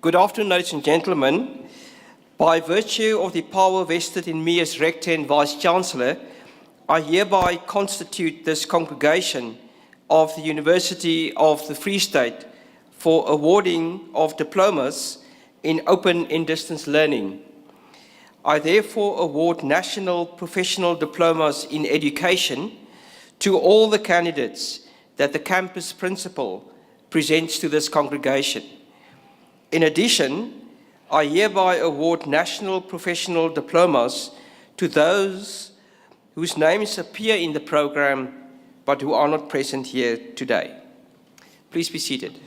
Good afternoon, ladies and gentlemen. By virtue of the power vested in me as Rector and Vice-Chancellor, I hereby constitute this congregation of the University of the Free State for awarding of diplomas in open and distance learning. I therefore award national professional diplomas in education to all the candidates that the campus principal presents to this congregation. In addition, I hereby award national professional diplomas to those whose names appear in the program but who are not present here today. Please be seated.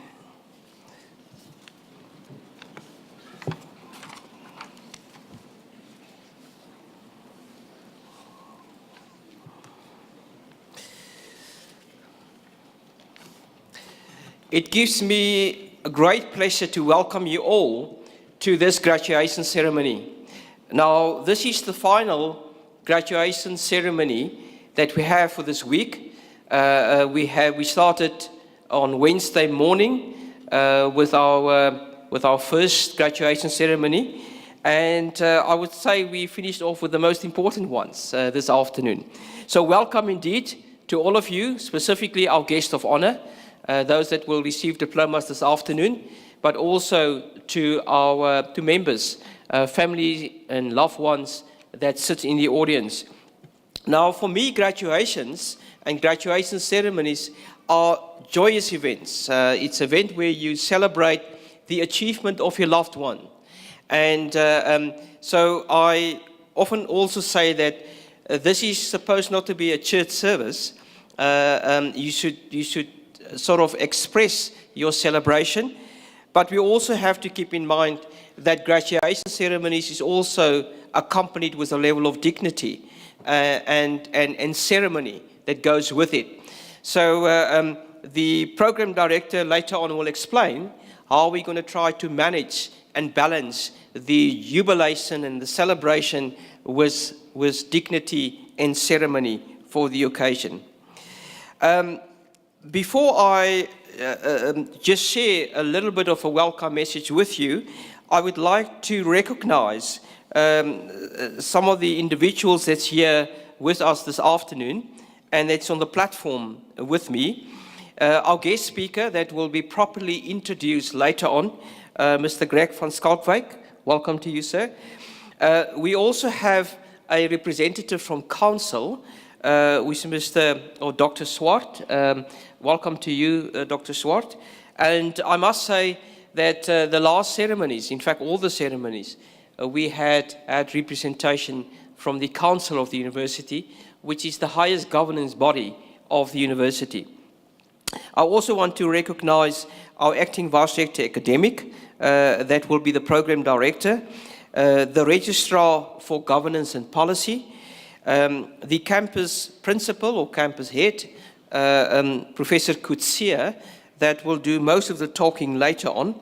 It gives me a great pleasure to welcome you all to this graduation ceremony. Now, this is the final graduation ceremony that we have for this week. We started on Wednesday morning with our first graduation ceremony, and I would say we finished off with the most important ones this afternoon. So welcome indeed to all of you, specifically our guests of honor, those that will receive diplomas this afternoon, but also to our members, family and loved ones that sit in the audience. Now, for me, graduations and graduation ceremonies are joyous events. It's an event where you celebrate the achievement of your loved one. And so I often also say that this is supposed not to be a church service. You should sort of express your celebration, but we also have to keep in mind that graduation ceremonies is also accompanied with a level of dignity and ceremony that goes with it. So the program director later on will explain how we're going to try to manage and balance the jubilation and the celebration with dignity and ceremony for the occasion. Before I just share a little bit of a welcome message with you, I would like to recognize some of the individuals that's here with us this afternoon and that's on the platform with me. Our guest speaker that will be properly introduced later on, Mr. Greg van Schalkwijk. Welcome to you, sir. We also have a representative from Council, which is Dr. Swart. Welcome to you, Dr. Swart. And I must say that the last ceremonies, in fact all the ceremonies, we had representation from the Council of the University, which is the highest governance body of the University. I also want to recognize our Acting Vice Rector Academic, that will be the Program Director, the Registrar for Governance and Policy, the campus principal or campus head, Professor Kutsia, that will do most of the talking later on.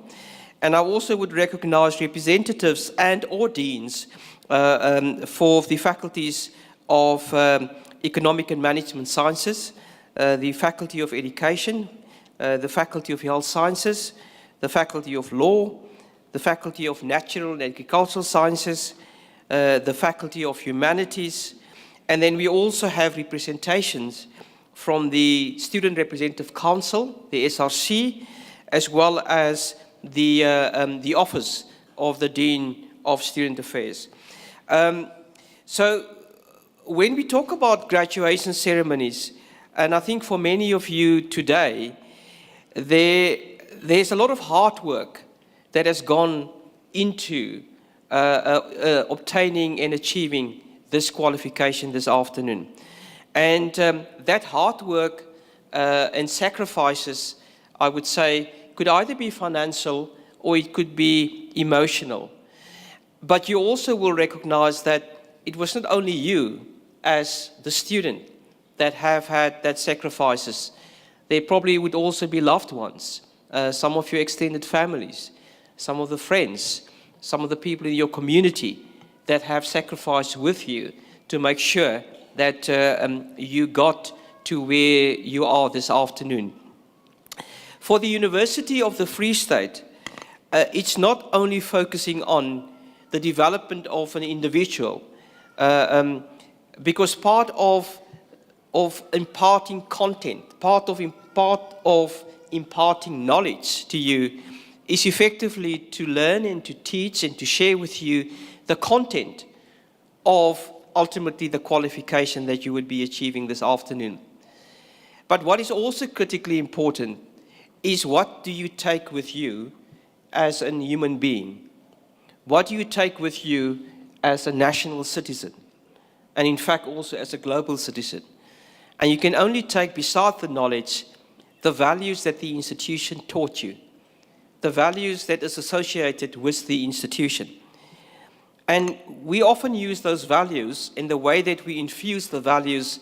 And I also would recognize representatives and or deans for the faculties of Economic and Management Sciences, the Faculty of Education, the Faculty of Health Sciences, the Faculty of Law, the Faculty of Natural and Agricultural Sciences, the Faculty of Humanities, and then we also have representations from the Student Representative Council, the SRC, as well as the Office of the Dean of Student Affairs. So when we talk about graduation ceremonies, and I think for many of you today, there's a lot of hard work that has gone into obtaining and achieving this qualification this afternoon. And that hard work and sacrifices, I would say, could either be financial or it could be emotional. But you also will recognize that it was not only you as the student that have had that sacrifices. There probably would also be loved ones, some of your extended families, some of the friends, some of the people in your community that have sacrificed with you to make sure that you got to where you are this afternoon. For the University of the Free State, it's not only focusing on the development of an individual, because part of imparting content, part of imparting knowledge to you is effectively to learn and to teach and to share with you the content of ultimately the qualification that you would be achieving this afternoon. But what is also critically important is, what do you take with you as a human being? What do you take with you as a national citizen? And in fact also as a global citizen. And you can only take, beside the knowledge, the values that the institution taught you, the values that is associated with the institution. And we often use those values in the way that we infuse the values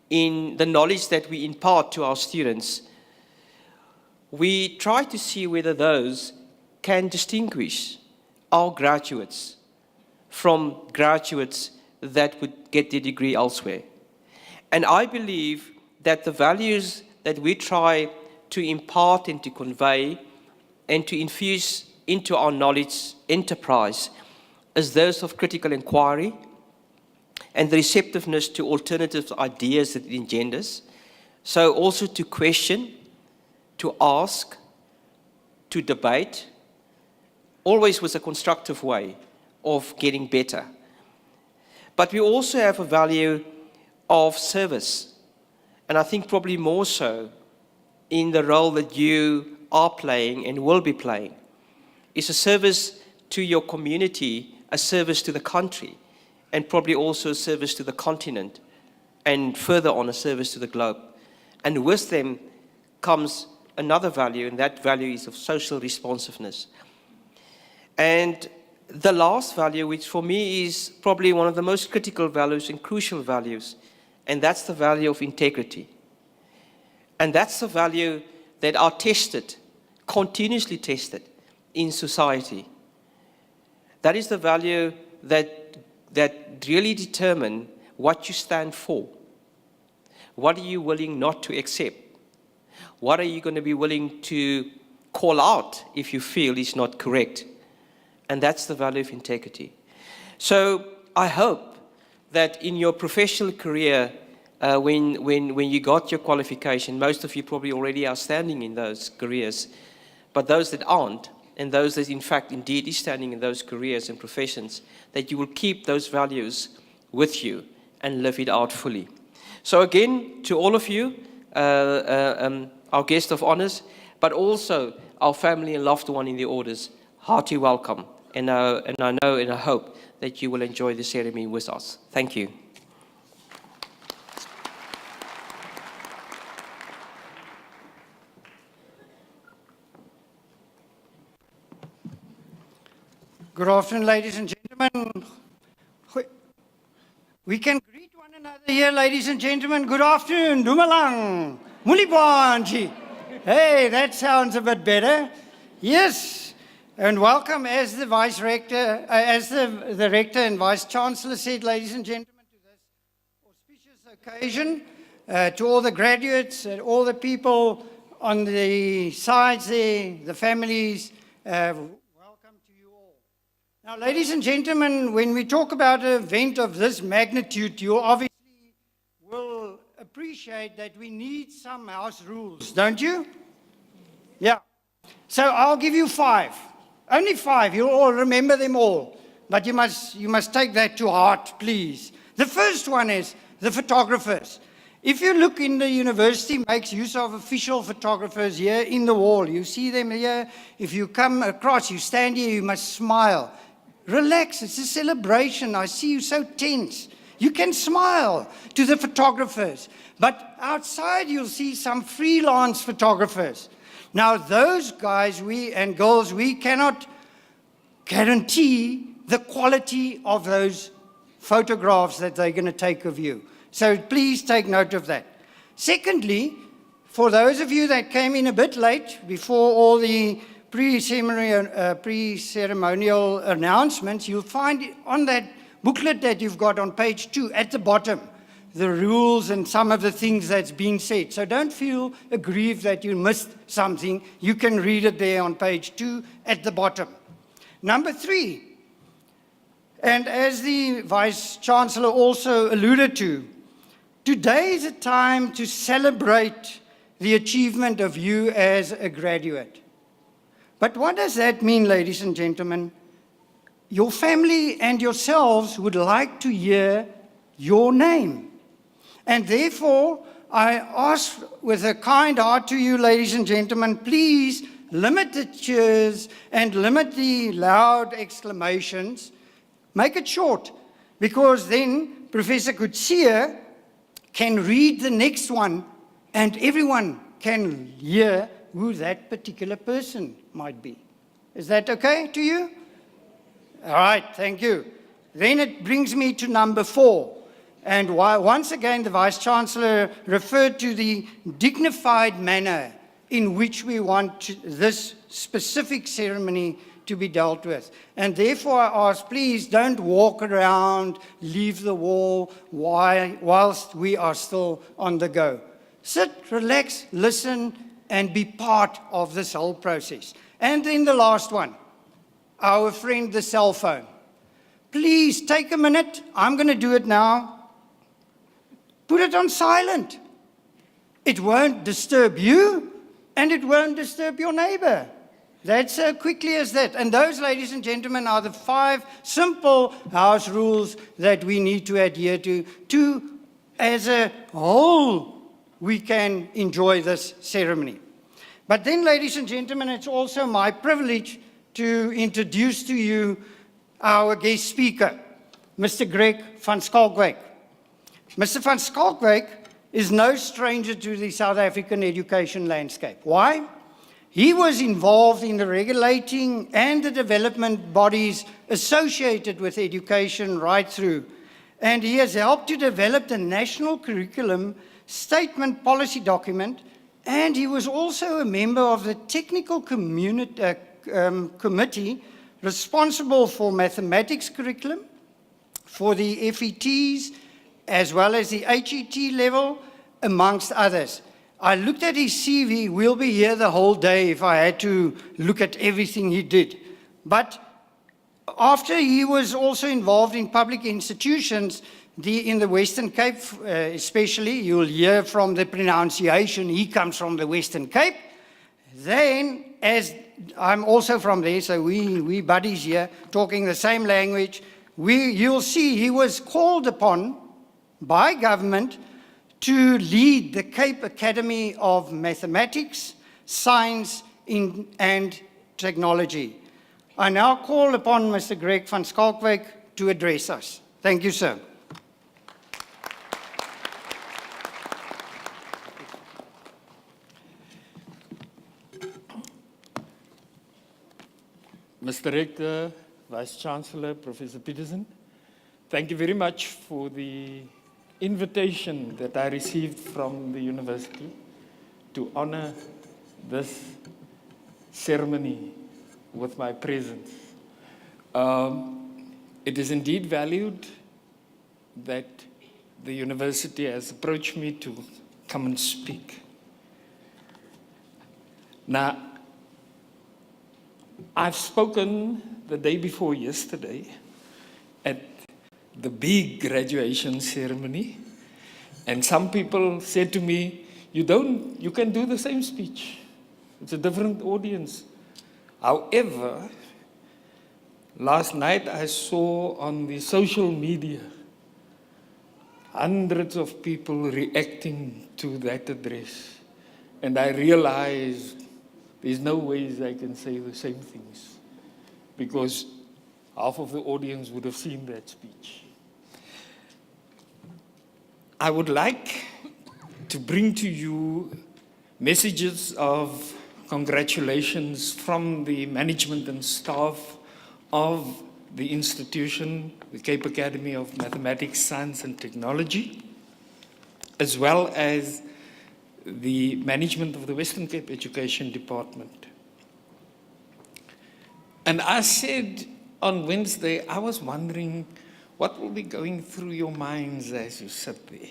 in the knowledge that we impart to our students. We try to see whether those can distinguish our graduates from graduates that would get their degree elsewhere. And I believe that the values that we try to impart and to convey and to infuse into our knowledge enterprise is those of critical inquiry and the receptiveness to alternative ideas that it engenders. So also to question, to ask, to debate, always with a constructive way of getting better. But we also have a value of service, and I think probably more so in the role that you are playing and will be playing. It's a service to your community, a service to the country, and probably also a service to the continent, and further on a service to the globe. And with them comes another value, and that value is of social responsiveness. And the last value, which for me is probably one of the most critical values and crucial values, and that's the value of integrity. And that's the value that are tested, continuously tested in society. That is the value that really determine what you stand for. What are you willing not to accept? What are you going to be willing to call out if you feel is not correct? And that's the value of integrity. So I hope that in your professional career, when you got your qualification, most of you probably already are standing in those careers, but those that aren't, and those that in fact indeed is standing in those careers and professions, that you will keep those values with you and live it out fully. So again, to all of you, our guest of honors, but also our family and loved one in the orders, hearty welcome. And I know and I hope that you will enjoy the ceremony with us. Thank you. Good afternoon, ladies and gentlemen. We can greet one another here, ladies and gentlemen. Good afternoon, Dumalang, Mulibanji. Hey, that sounds a bit better. Yes, and welcome, as the Vice Rector, as the Rector and Vice Chancellor said, ladies and gentlemen, to this auspicious occasion, to all the graduates, and all the people on the sides there, the families, now, ladies and gentlemen, when we talk about an event of this magnitude, you obviously will appreciate that we need some house rules, don't you? Yeah. So I'll give you 5. Only 5. You'll all remember them all. But you must take that to heart, please. The first one is the photographers. If you look in the university, makes use of official photographers here in the wall. You see them here. If you come across, you stand here, you must smile. Relax, it's a celebration. I see you so tense. You can smile to the photographers. But outside you'll see some freelance photographers. Now those guys and girls, we cannot guarantee the quality of those photographs that they're going to take of you. So please take note of that. Secondly, for those of you that came in a bit late, before all the pre-ceremonial announcements, you'll find on that booklet that you've got on page 2 at the bottom, the rules and some of the things that's been said. So don't feel aggrieved that you missed something. You can read it there on page 2 at the bottom. Number 3, and as the Vice-Chancellor also alluded to, today is a time to celebrate the achievement of you as a graduate. But what does that mean, ladies and gentlemen? Your family and yourselves would like to hear your name. And therefore, I ask with a kind heart to you, ladies and gentlemen, please limit the cheers and limit the loud exclamations. Make it short, because then Professor Kutsia can read the next one and everyone can hear who that particular person might be. Is that okay to you? All right, thank you. Then it brings me to number 4. And once again, the Vice-Chancellor referred to the dignified manner in which we want this specific ceremony to be dealt with. And therefore I ask, please don't walk around, leave the wall whilst we are still on the go. Sit, relax, listen, and be part of this whole process. And then the last one, our friend the cell phone. Please take a minute. I'm going to do it now. Put it on silent. It won't disturb you, and it won't disturb your neighbor. That's as quickly as that. And those, ladies and gentlemen, are the 5 simple house rules that we need to adhere to as a whole, we can enjoy this ceremony. But then, ladies and gentlemen, it's also my privilege to introduce to you our guest speaker, Mr. Greg van Schalkwyk. Mr. van Schalkwyk is no stranger to the South African education landscape. Why? He was involved in the regulating and the development bodies associated with education right through. And he has helped to develop the National Curriculum Statement Policy document, and he was also a member of the technical committee responsible for mathematics curriculum, for the FETs, as well as the HET level, amongst others. I looked at his CV. We'll be here the whole day if I had to look at everything he did. But after he was also involved in public institutions, in the Western Cape especially, you'll hear from the pronunciation, he comes from the Western Cape. Then, as I'm also from there, so we buddies here, talking the same language, you'll see he was called upon by government to lead the Cape Academy of Mathematics, Science and Technology. I now call upon Mr. Greg van Schalkwyk to address us. Thank you, sir. Mr. Rector, Vice-Chancellor, Professor Peterson, thank you very much for the invitation that I received from the university to honor this ceremony with my presence. It is indeed valued that the university has approached me to come and speak. Now, I've spoken the day before yesterday at the big graduation ceremony, and some people said to me, you can do the same speech. It's a different audience. However, last night I saw on the social media hundreds of people reacting to that address, and I realized there's no ways I can say the same things, because half of the audience would have seen that speech. I would like to bring to you messages of congratulations from the management and staff of the institution, the Cape Academy of Mathematics, Science and Technology, as well as the management of the Western Cape Education Department. And I said on Wednesday, I was wondering what will be going through your minds as you sit there.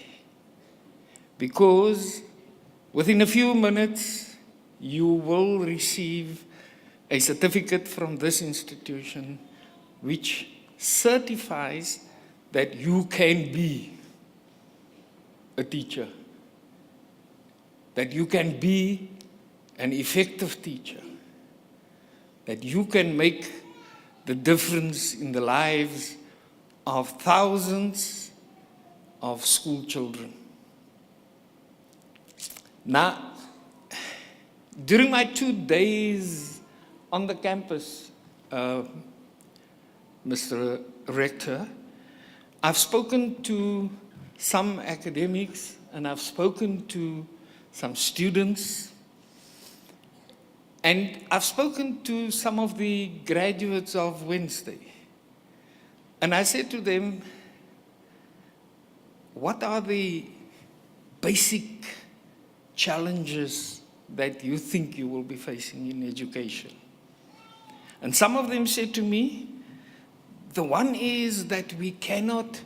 because within a few minutes, you will receive a certificate from this institution which certifies that you can be a teacher, that you can be an effective teacher, that you can make the difference in the lives of thousands of school children. Now, during my 2 days on the campus, Mr. Rector, I've spoken to some academics and I've spoken to some students, and I've spoken to some of the graduates of Wednesday. And I said to them, what are the basic challenges that you think you will be facing in education? And some of them said to me, the one is that we cannot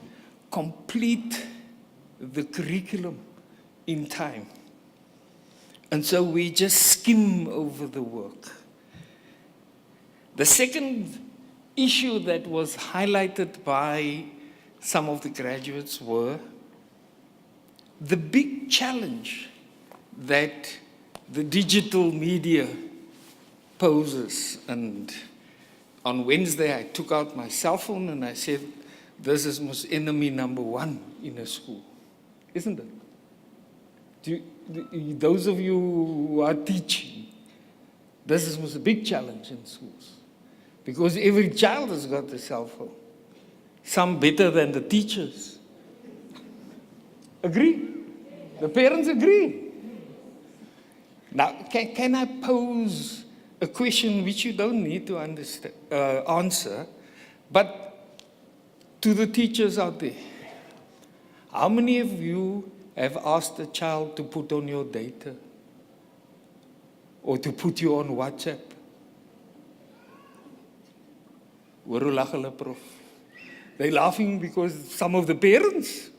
complete the curriculum in time. And so we just skim over the work. The second issue that was highlighted by some of the graduates were the big challenge that the digital media poses. And on Wednesday, I took out my cell phone and I said, this is most enemy number one in a school, isn't it? Those of you who are teaching, this is a big challenge in schools, because every child has got a cell phone, some better than the teachers. Agree? The parents agree. Now, can I pose a question which you don't need to answer, but to the teachers out there? How many of you have asked a child to put on your data or to put you on WhatsApp? Prof. They're laughing because some of the parents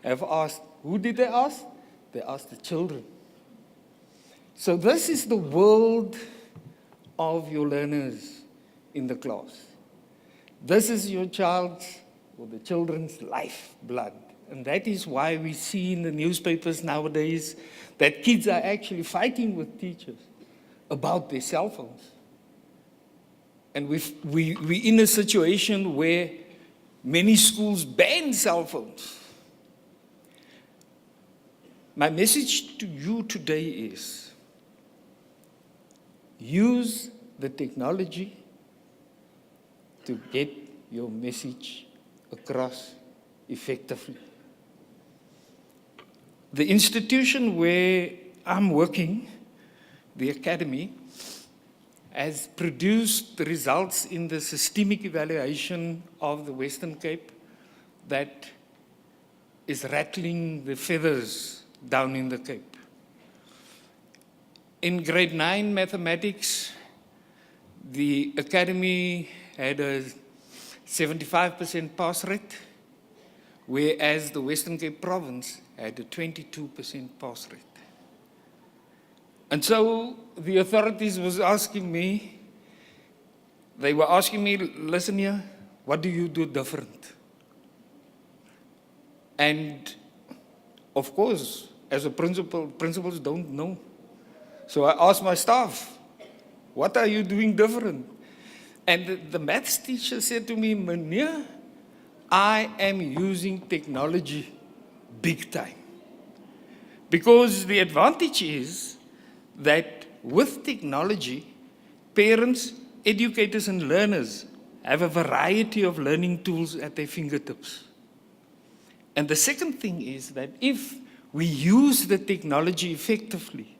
have asked. Who did they ask? They asked the children. So this is the world of your learners in the class. This is your child's or the children's lifeblood. And that is why we see in the newspapers nowadays that kids are actually fighting with teachers about their cell phones. And we're in a situation where many schools ban cell phones. My message to you today is, use the technology to get your message across effectively. The institution where I'm working, the academy, has produced the results in the systemic evaluation of the Western Cape that is rattling the feathers down in the Cape. In grade 9 mathematics, the academy had a 75% pass rate, whereas the Western Cape province had a 22% pass rate. And so the authorities was asking me, they were asking me, listen here, what do you do different? And of course, as a principal, principals don't know. So I asked my staff, what are you doing different? And the maths teacher said to me, Meneer, I am using technology big time. Because the advantage is that with technology, parents, educators, and learners have a variety of learning tools at their fingertips. And the second thing is that if we use the technology effectively,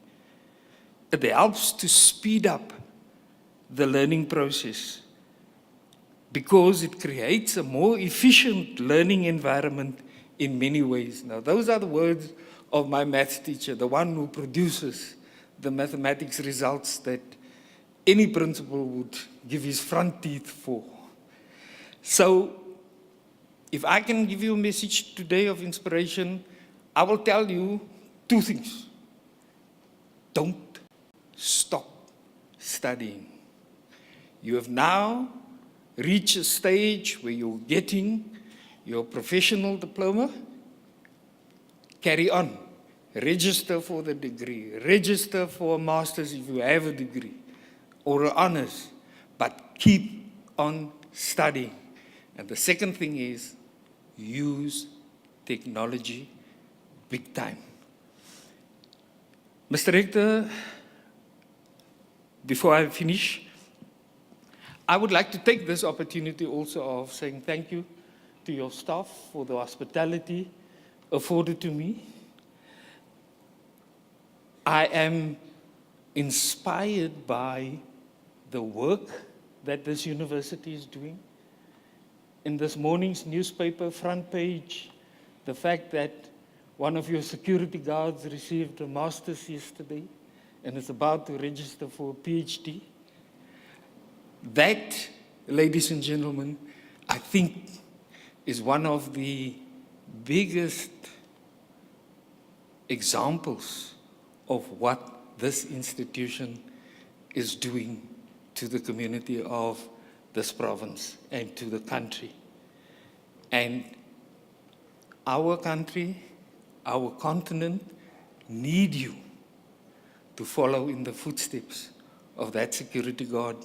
it helps to speed up the learning process because it creates a more efficient learning environment in many ways. Now, those are the words of my maths teacher, the one who produces the mathematics results that any principal would give his front teeth for. So, if I can give you a message today of inspiration, I will tell you two things. Don't stop studying. You have now reached a stage where you're getting your professional diploma. Carry on. Register for the degree. Register for a master's if you have a degree or an honors. But keep on studying. And the second thing is use technology big time. Mr. Rector, before I finish, I would like to take this opportunity also of saying thank you to your staff for the hospitality afforded to me. I am inspired by the work that this university is doing. In this morning's newspaper front page, the fact that one of your security guards received a master's yesterday and is about to register for a PhD. That, ladies and gentlemen, I think is one of the biggest examples of what this institution is doing to the community of this province and to the country. And our country, our continent, need you to follow in the footsteps of that security guard.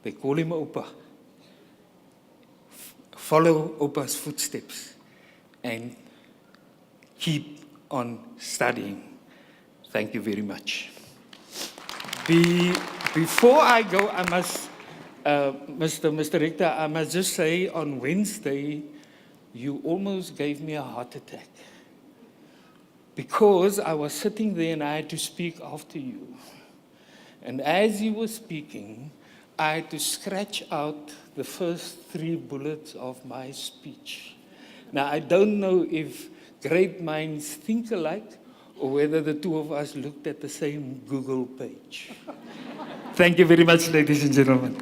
They call him Opa. Follow Opa's footsteps and keep on studying. Thank you very much. Before I go, I must, Mr. Rector, I must just say on Wednesday, you almost gave me a heart attack. Because I was sitting there and I had to speak after you. And as you were speaking, I had to scratch out the first 3 bullets of my speech. Now, I don't know if great minds think alike or whether the two of us looked at the same Google page. Thank you very much, ladies and gentlemen.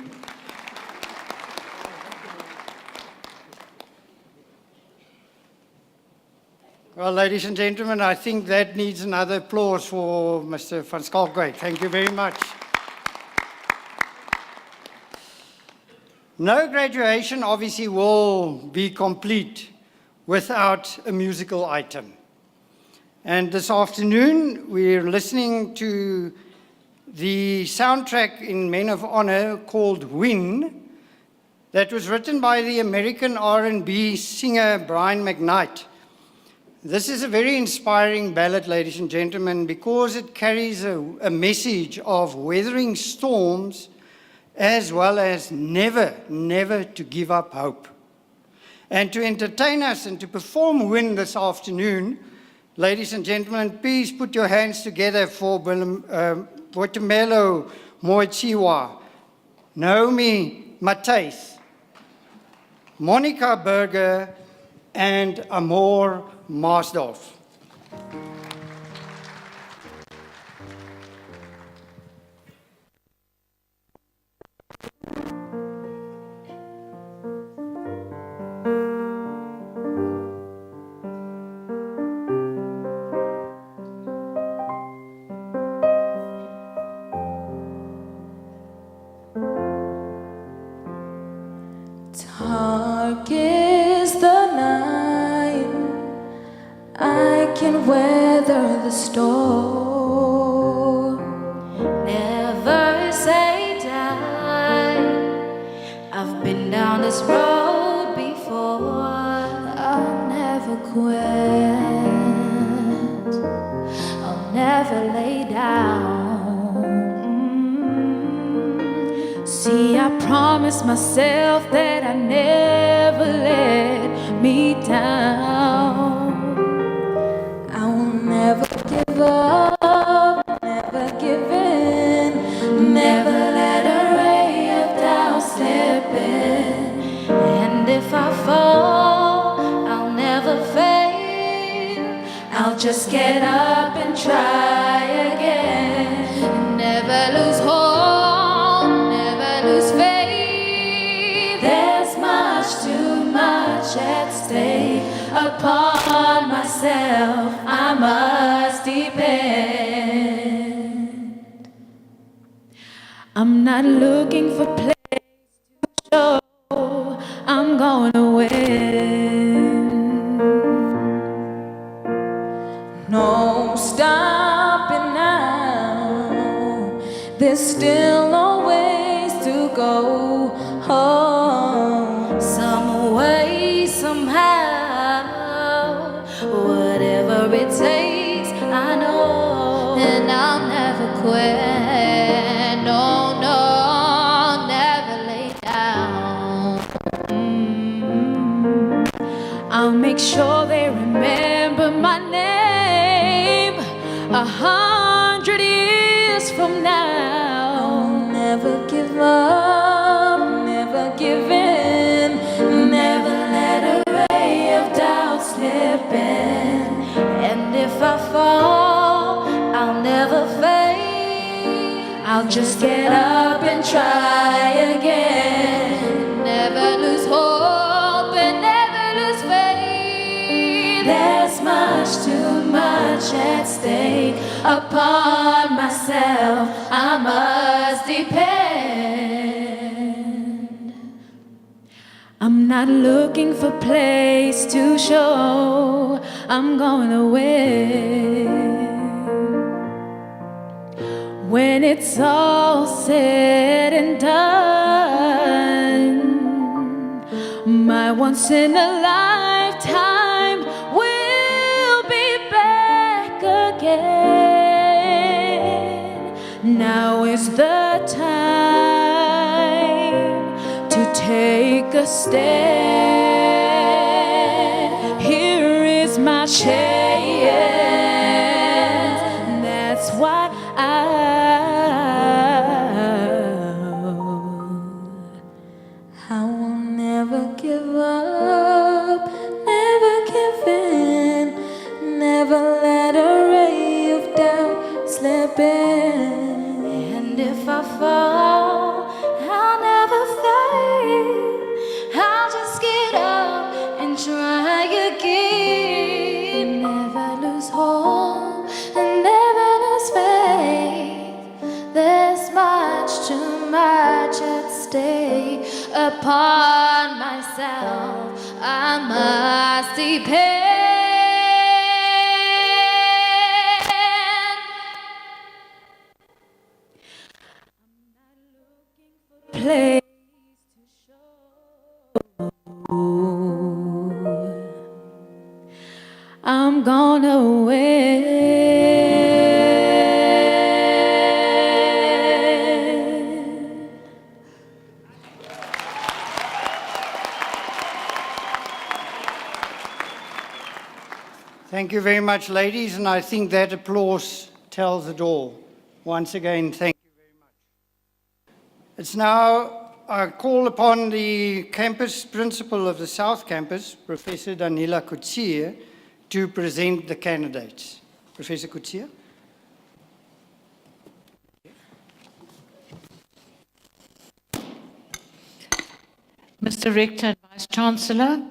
Well, ladies and gentlemen, I think that needs another applause for Mr. van Schalkwyk. Thank you very much. No graduation obviously will be complete without a musical item. And this afternoon, we're listening to the soundtrack in Men of Honor called Win, that was written by the American R&B singer Brian McKnight. This is a very inspiring ballad, ladies and gentlemen, because it carries a message of weathering storms as well as never, never to give up hope. And to entertain us and to perform Win this afternoon, ladies and gentlemen, please put your hands together for Boitumelo Moetsiwa, Naomi Matthys, Monica Berger, and Amor Marsdorf. Dark is the night, I can weather the storm. Never say die, I've been down this road before. I'll never quit, I'll never lay down. See, I promised myself that I never let me down. I will never give up, never give in, never let a ray of doubt slip in. And if I fall, I'll never fail, I'll just get up and try again. And never lose hope, never lose faith. There's much, too much at stake. Upon myself, I deep end. I'm not looking for place to show I'm gonna win. No stopping now. There's still a ways to go home. Some way, somehow, whatever it takes, I know. And I'll never quit. No, no, I'll never lay down. I'll make sure they remember my name 100 years from now. I'll never give up, never give in, never let a ray of doubt slip in. And if I fall, I'll never fade. I'll just get up and try again. Never lose hope and never lose faith. There's much, too much at stake. Upon myself I must depend. I'm not looking for place to show I'm gonna win. When it's all said and done, my once in a lifetime will be back again. Now is the time to take a stand. Here is my chance. That's what I will never give up, never give in, never let a ray of doubt slip in. And if I fall, I'll never fade. I'll just get up and try again. Never lose hope and never lose faith. There's much, too much at stake. Upon myself I must depend. I'm not looking for place to show I'm gonna win. Thank you very much, ladies, and I think that applause tells it all. Once again, thank you very much. It's now, I call upon the campus principal of the South Campus, Professor Danila Kutsia, to present the candidates. Professor Kutsia. Mr. Rector and Vice Chancellor,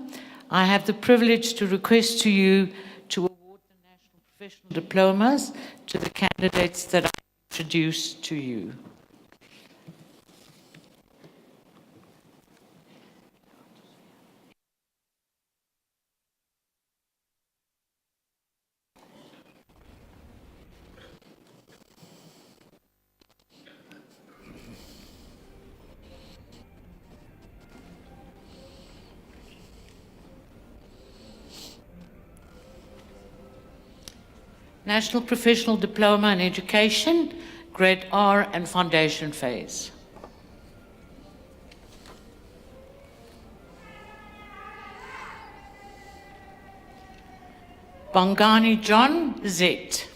I have the privilege to request to you to award the National Professional Diplomas to the candidates that I introduce to you. National Professional Diploma in Education, Grade R and Foundation Phase. Bongani John, Z.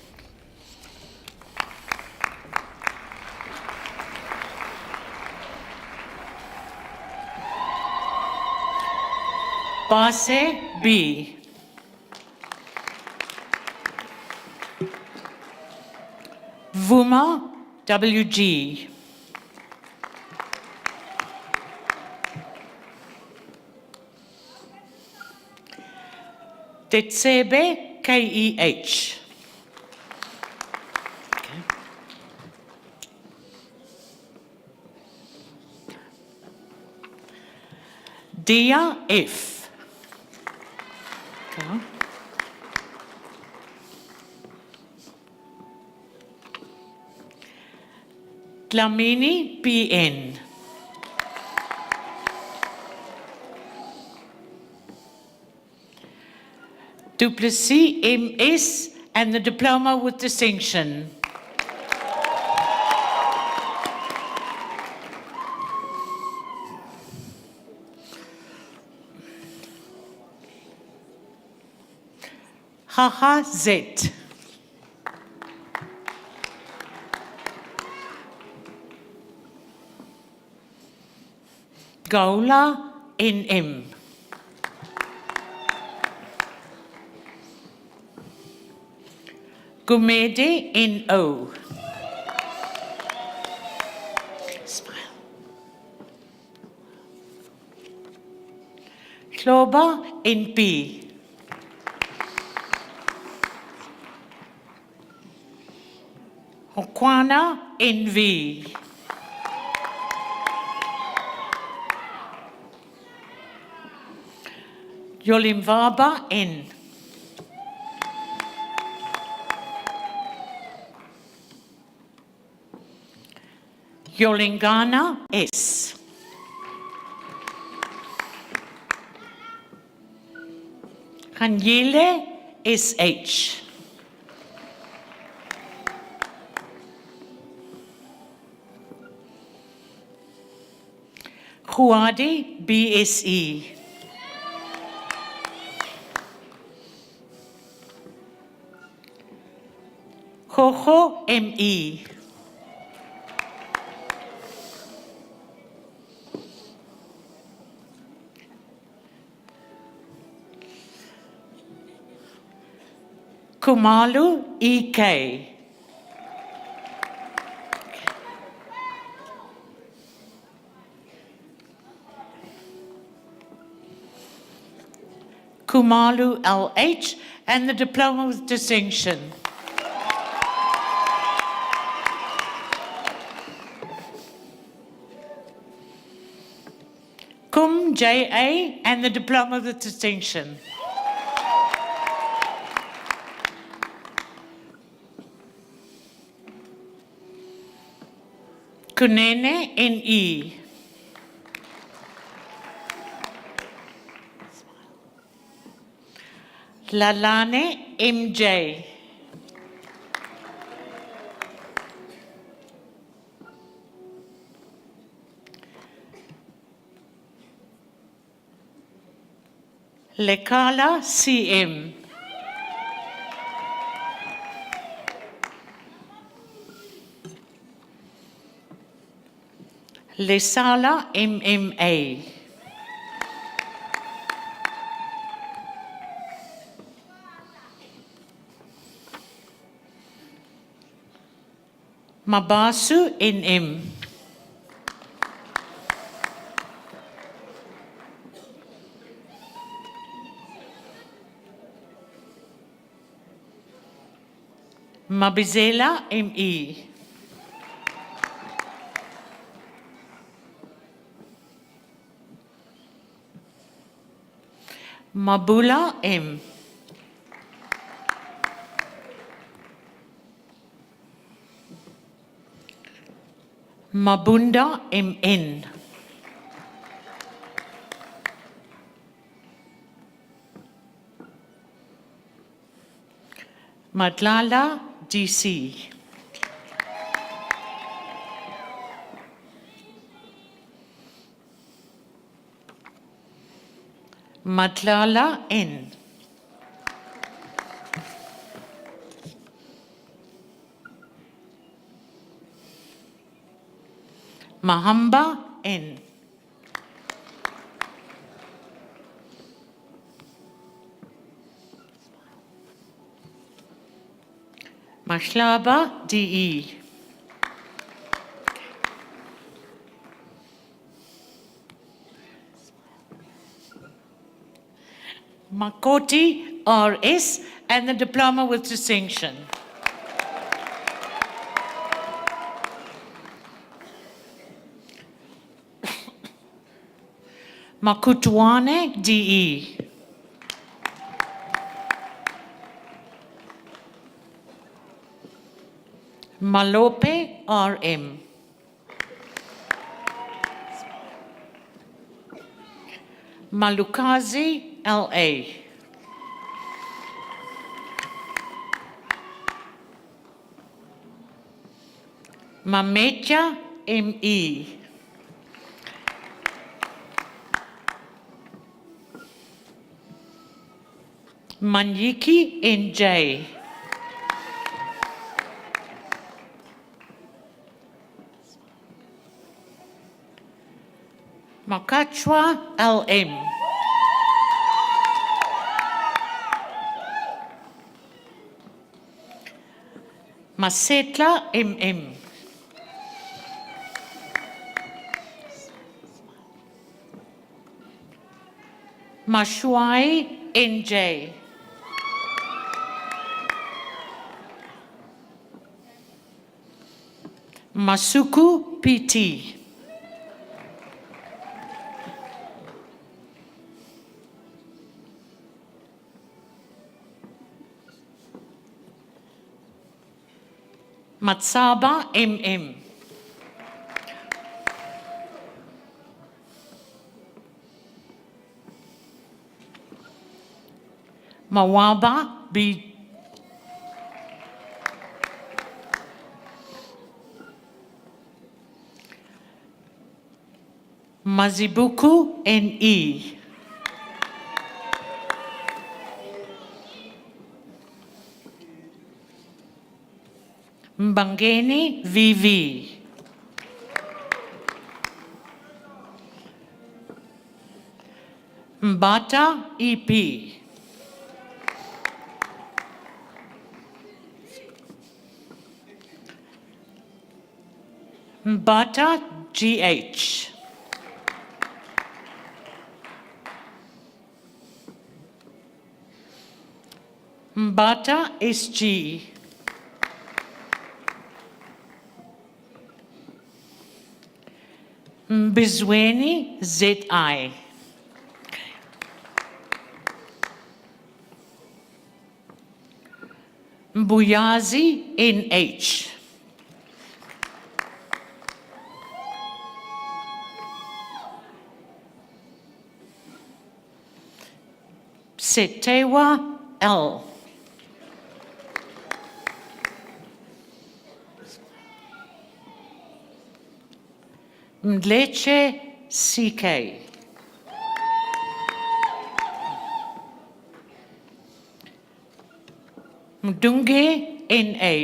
Base, B. Vuma, WG. Tetsebe, KEH. Dia F. Okay. Dlamini BN. Duplessis MS and the Diploma with Distinction. Haha Z. Gaula NM. Gumede NO. Smile. Kloba NP. Hokwana NV. Yolimvaba N. Yolingana S. Kanyile SH. Huadi BSE. Jojo ME. Kumalu EK. Kumalu LH and the Diploma with Distinction. Kum JA and the Diploma with Distinction. Kunene NE. Lalane MJ. Lekala CM. Lesala MMA. Mabasu NM. Mabizela ME. Mabula M. Mabunda MN. Madlala DC. Madlala N. Mahamba N. Mashlaba DE. Makoti RS and the Diploma with Distinction. Makutuane, DE. Malope, RM. Malukazi, LA. Mametja, ME. Manyiki, NJ. Makachwa, LM. Masetla, MM. Mashuai, NJ. Masuku, PT. Matsaba, MM. Mawaba, B. Mazibuku, NE. Mbangeni, VV. Mbata, EP. Mbata, GH. Mbata, SG. Mbizweni, ZI. Mbuyazi, NH. Setewa, L. Mdleche, CK. Mdunge, NA.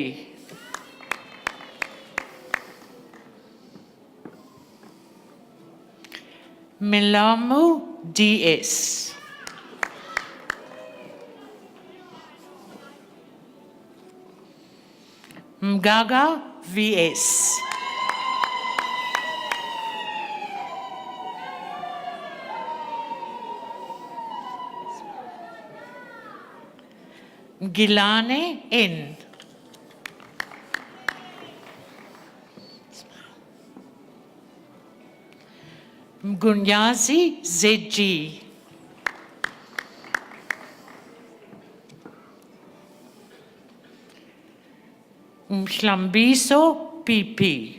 Milamu, DS. Mgaga, VS. Gilane, N. Mgunyazi, ZG. Mhlambiso, PP.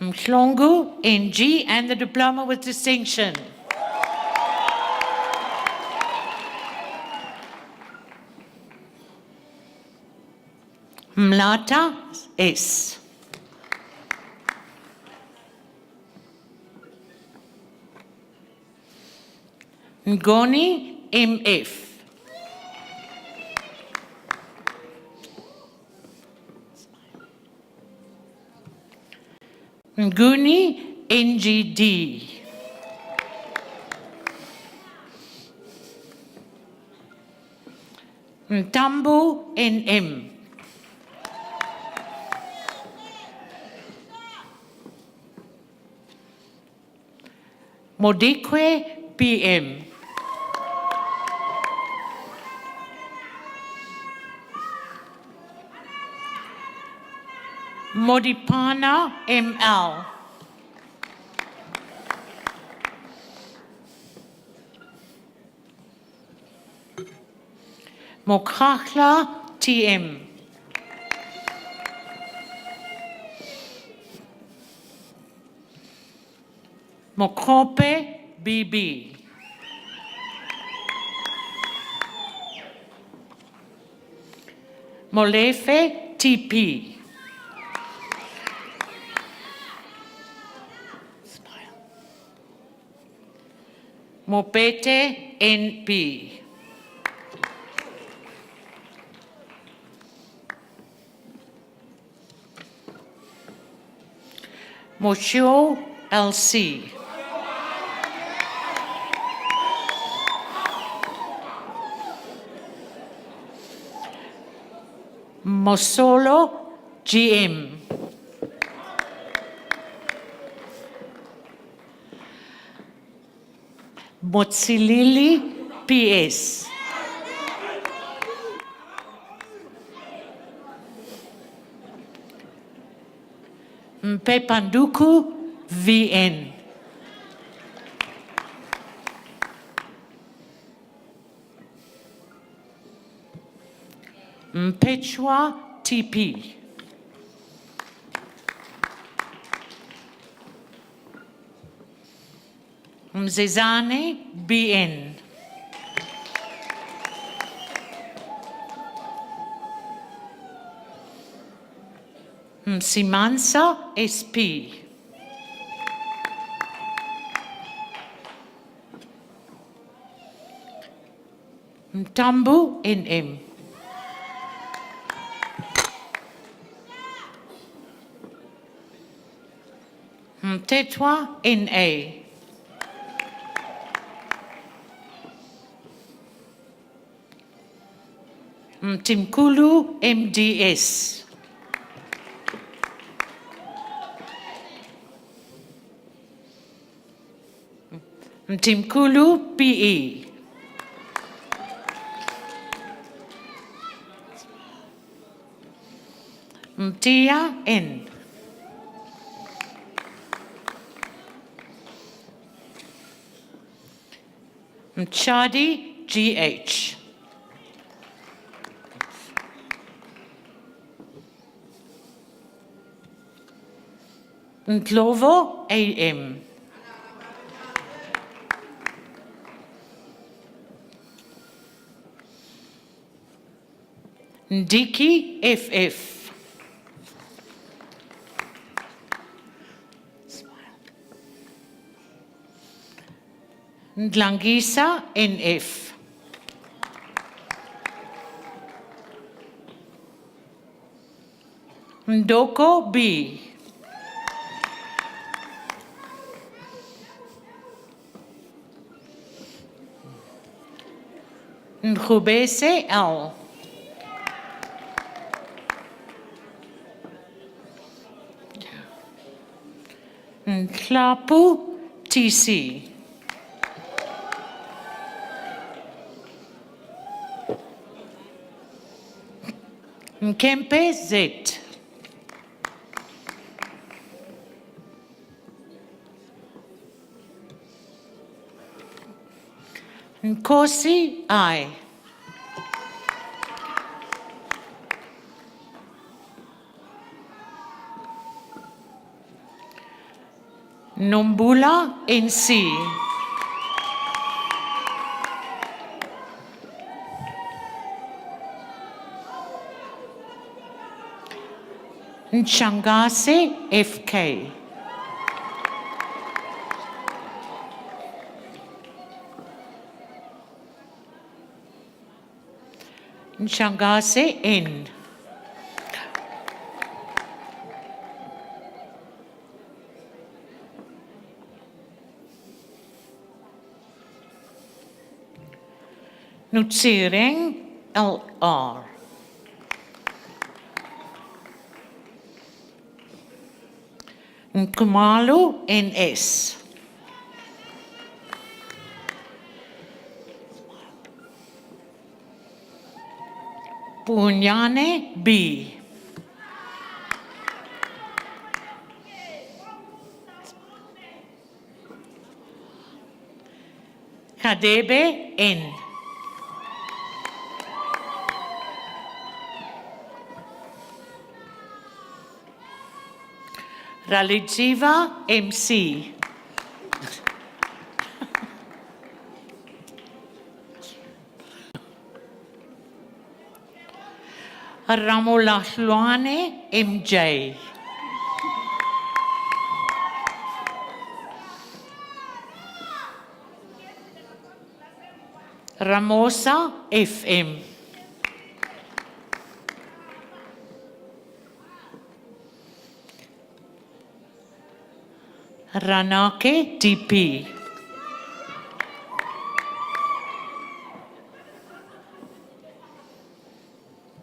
Mhlongu, NG, and the diploma with distinction. Mlata, S. Ngoni, MF. Nguni, NGD. Ntambu, NM. Modikwe, PM. Modipana ML. Mokachla TM. Mokope BB. Molefe TP. Mopete NP. Moshio LC. Mosolo GM. Motsilili PS. Mpepanduku VN. Mpechwa TP. Mzezane BN. Msimansa SP. Mtambu NM. Mtetwa NA. Mtimkulu MDS. Mtimkulu PE. Mtia N. Mchadi GH. Ndlovo AM. Ndiki FF. Ndlangisa NF. Ndoko B. Ngubese L. Nklapu TC. Nkempe Z. Nkosi I. Nombula NC. Nchangase FK. Nchangase N. Nutsireng LR. Nkumalu NS. Punyane B. Kadebe N. Ralidziva MC. Ramolahlwane MJ. Ramosa FM. Ranake DP.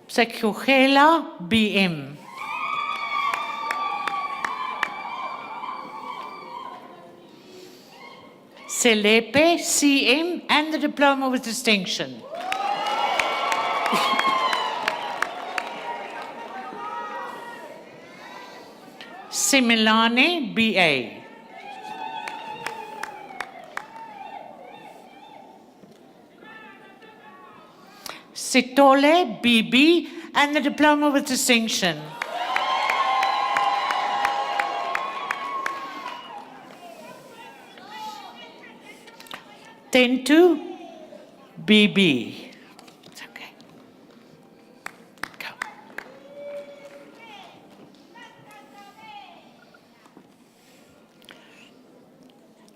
Sekyogela BM. Selepe CM and the diploma with distinction. Similane BA. Sitole BB and the diploma with distinction. Tentu BB. It's okay. Go.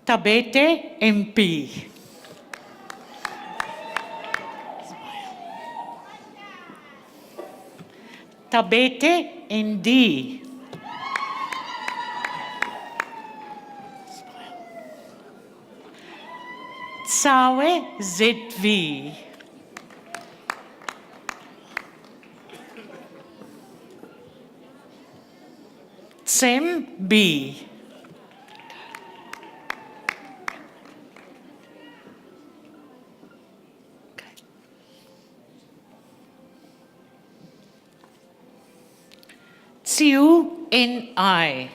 Tabete MP. Tabete ND. Tsawe ZV. Tsem B. Tsiu NI.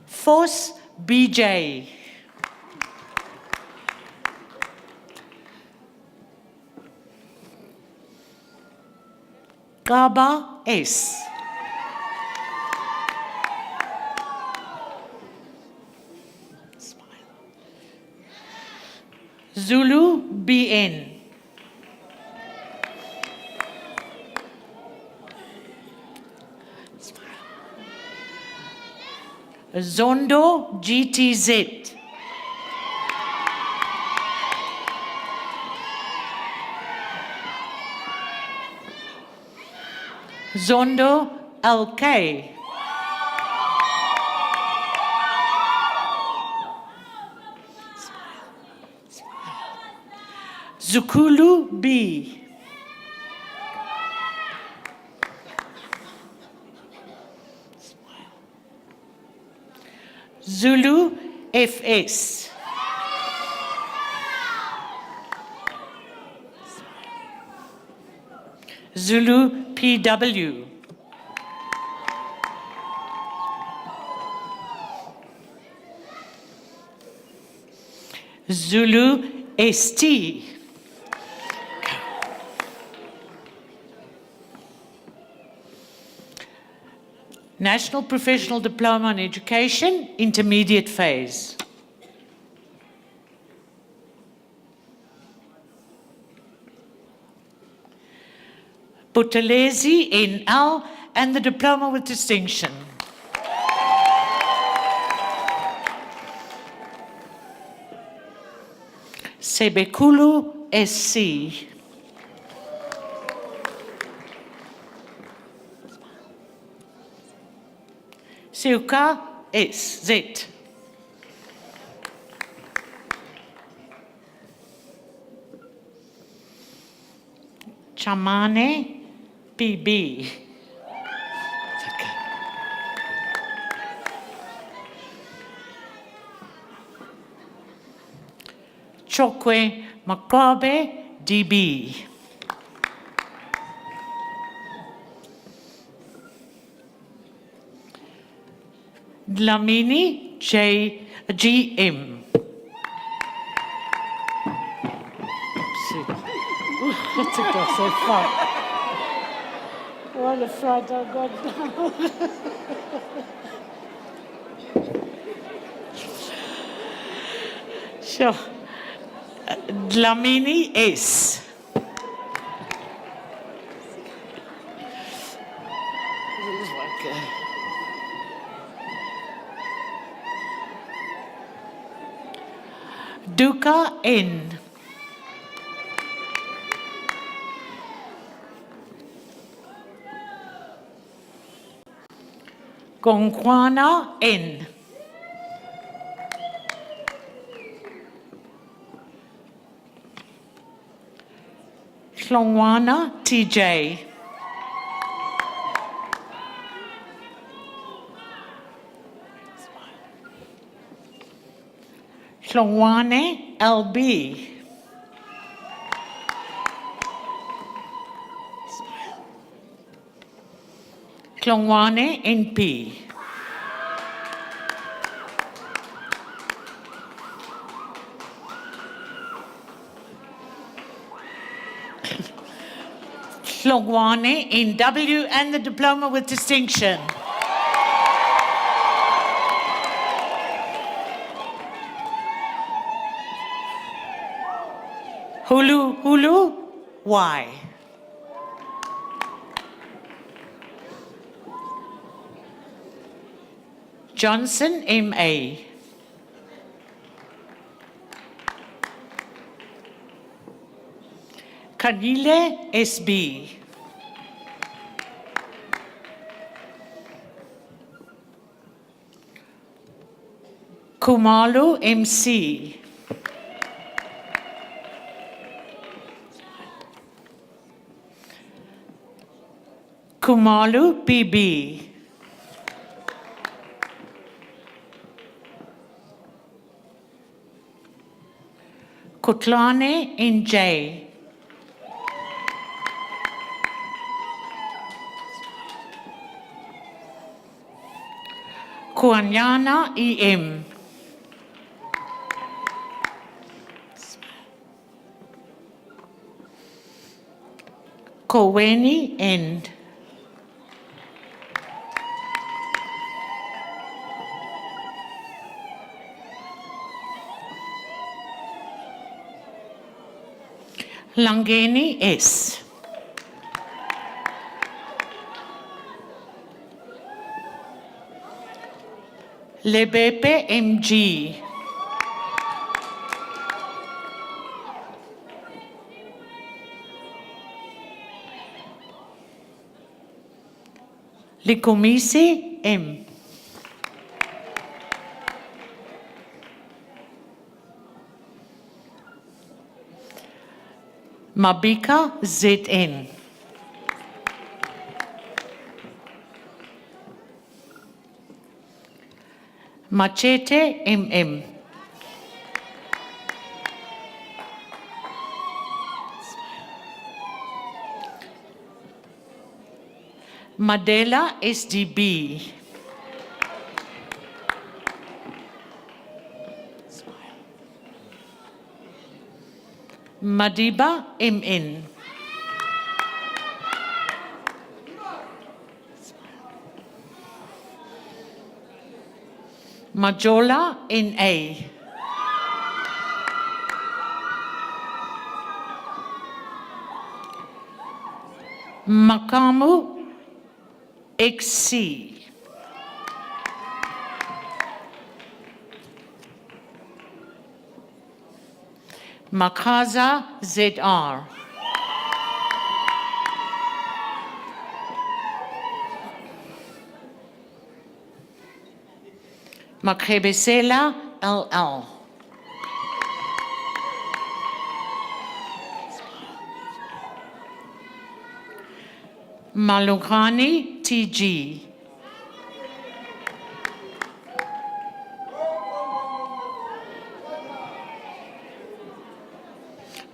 Force BJ. Gaba S. Zulu BN. Zondo GTZ. Zondo LK. Zukulu B. Zulu FS. Zulu PW. Zulu ST. National Professional Diploma in Education, intermediate phase. Buthelezi NL and the diploma with distinction. Sebekulu SC. Siuka SZ. Chamane PB. Chokwe Makabe DB. Dlamini GM. That took us so far. What a fright I got now. Sure. Dlamini S. Duka N. Gongwana N. Hlongwana TJ. Hlongwane LB. Hlongwane NP. Hlongwane NW and the diploma with distinction. Hulu, Y. Johnson, MA. Kanile, SB. Kumalu, MC. Kumalu, PB. Kutlane, NJ. Kuanyana, EM. Koweni, End. Langeni, S. Lebepe, MG. Likomisi, M. Mabika, ZN. Machete, MM. Madela, SDB. Madiba, MN. Majola, NA. Makamu, XC. Makaza, ZR. Makrebesela, LL. Malugani, TG.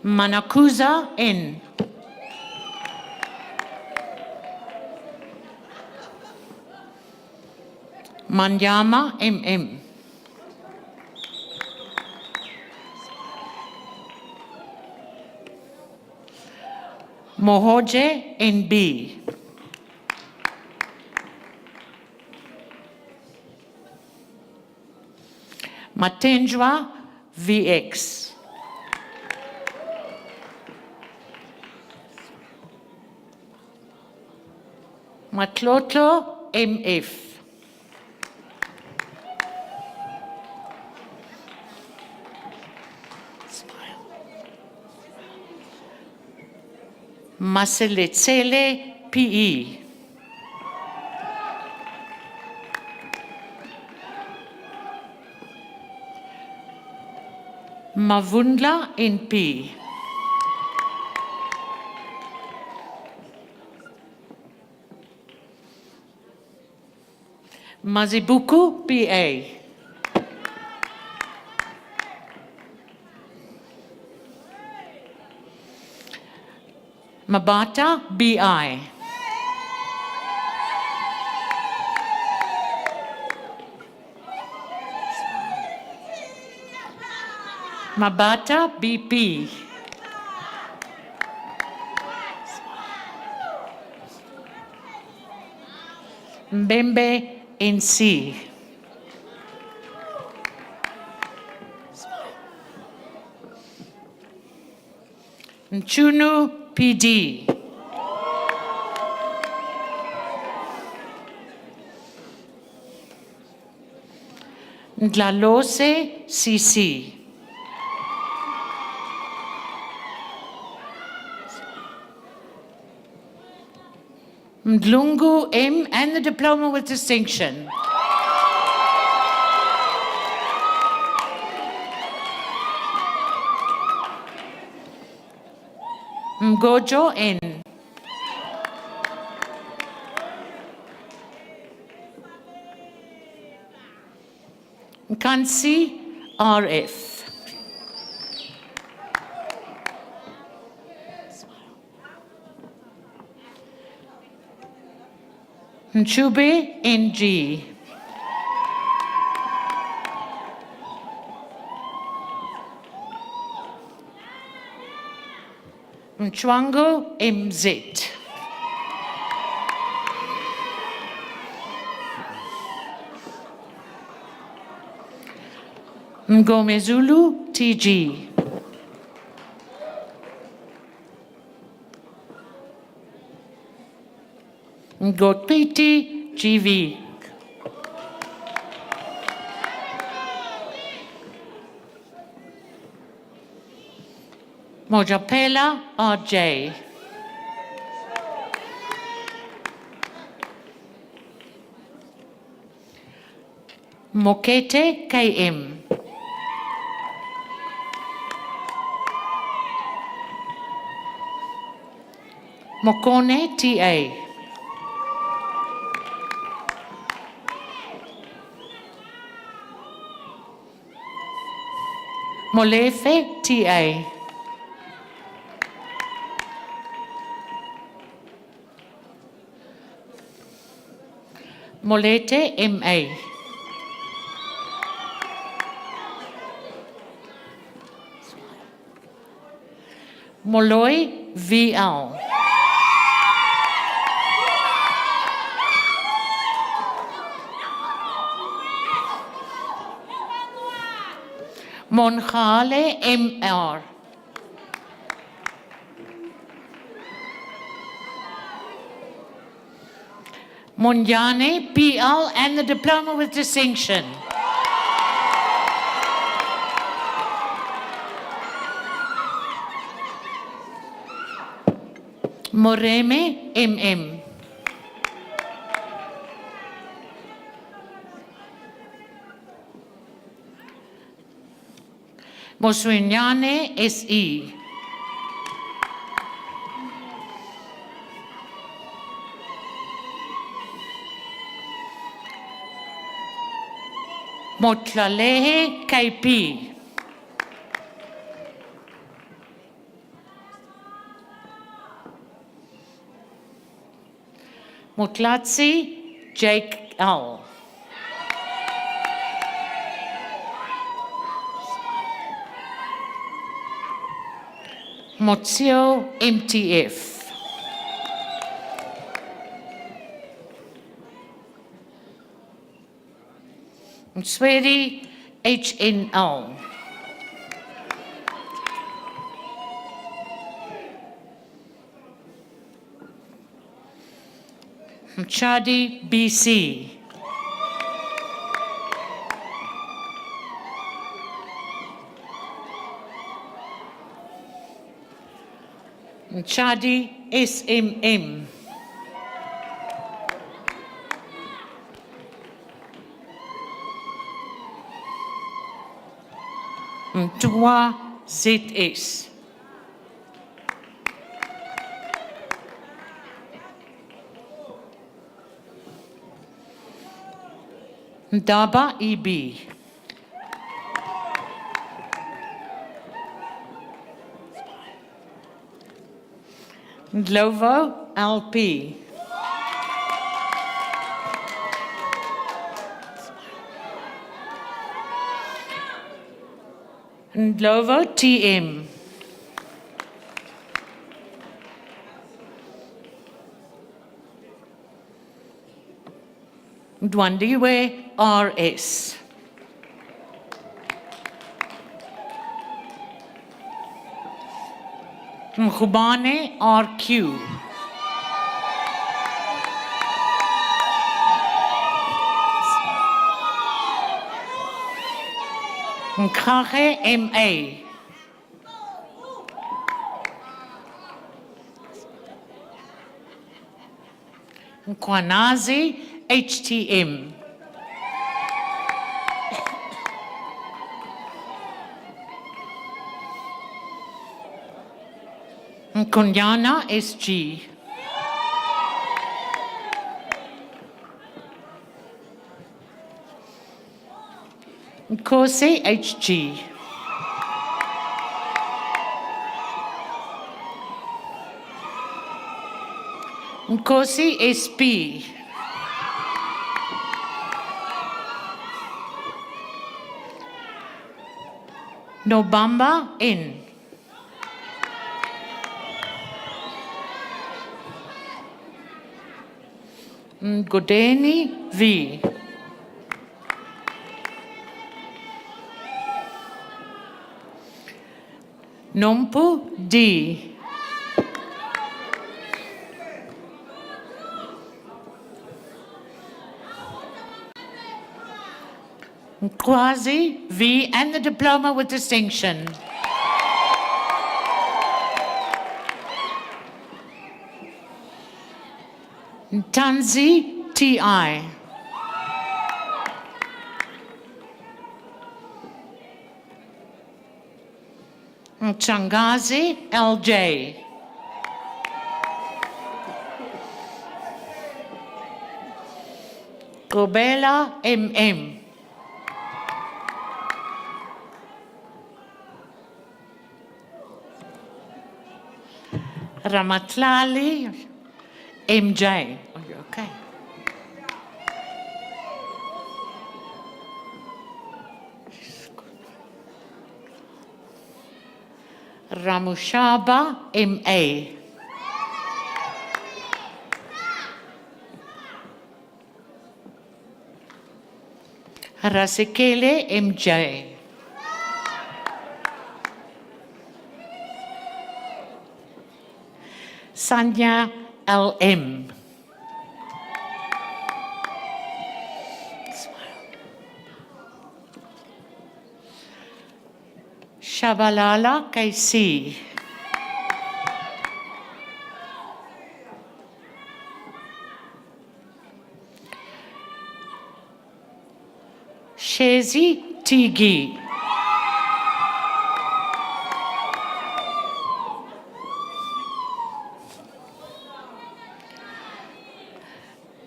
Manakuza, N. Manyama MM. Mohoje NB. Matenjwa VX. Matlotlo MF. Maseletsele PE. Mavundla NP. Mazibuku PA. Mabata BI. Mabata BP. Mbembe NC. Nchunu PD. Ndlalose CC. Mdlungu M and the diploma with distinction. Mgojo N. Kansi RF. Nchube NG. Mchwango MZ. Ngomezulu TG. Ngotpiti GV. Mojapela RJ. Mokete KM. Mokone TA. Molefe TA. Molete MA. Moloi VL. Monjale MR. Munyane PL and the diploma with distinction. Moreme MM. Moswinyane SE. Motlalehe KP. Motlatsi Jake L. Motsio, MTF. Mswedi, HNL. Mchadi, BC. Mchadi, SMM. Mtua, ZS. Ndaba, EB. Ndlovo, LP. Ndlovo, TM. Ndwandiwe, RS. Mkhubane, RQ. Mkhache, MA. Mkwanazi, HTM. Mkunyana, SG. Nkosi, HG. Nkosi, SP. Nobamba, N. Godeni, V. Nompu, D. Quasi, V, and the diploma with distinction. Tanzi, TI. Changazi, LJ. Gobela, MM. Ramatlali, MJ. Are you okay? Ramushaba, MA. Rasikele, MJ. Sanya, LM. Shabalala, KC. Shezi, Tigi.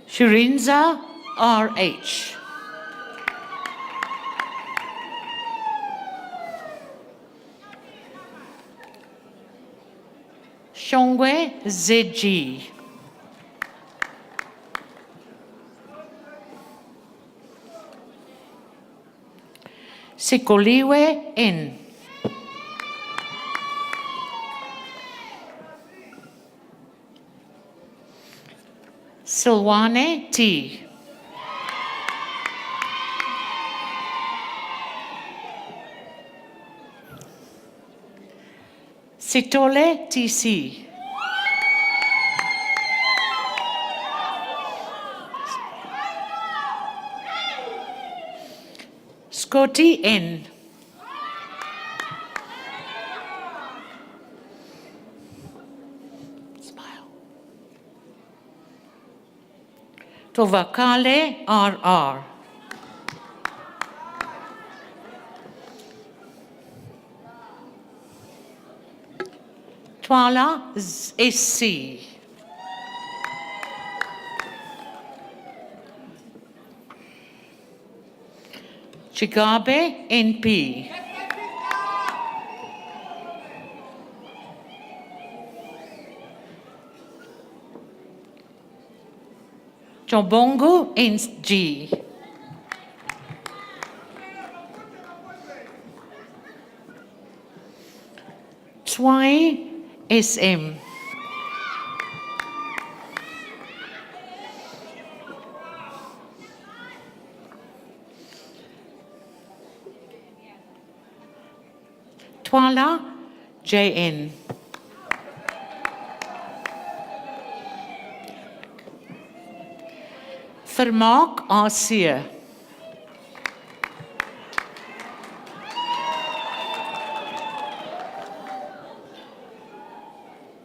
Shirinza, RH. Shongwe, ZG. Sikoliwe, N. Silwane T. Sitole TC. Scotty N. Smile. Tovakale RR. Twala SC. Chigabe NP. Chobongo NG. Twai SM. Twala JN. Vermaak AC.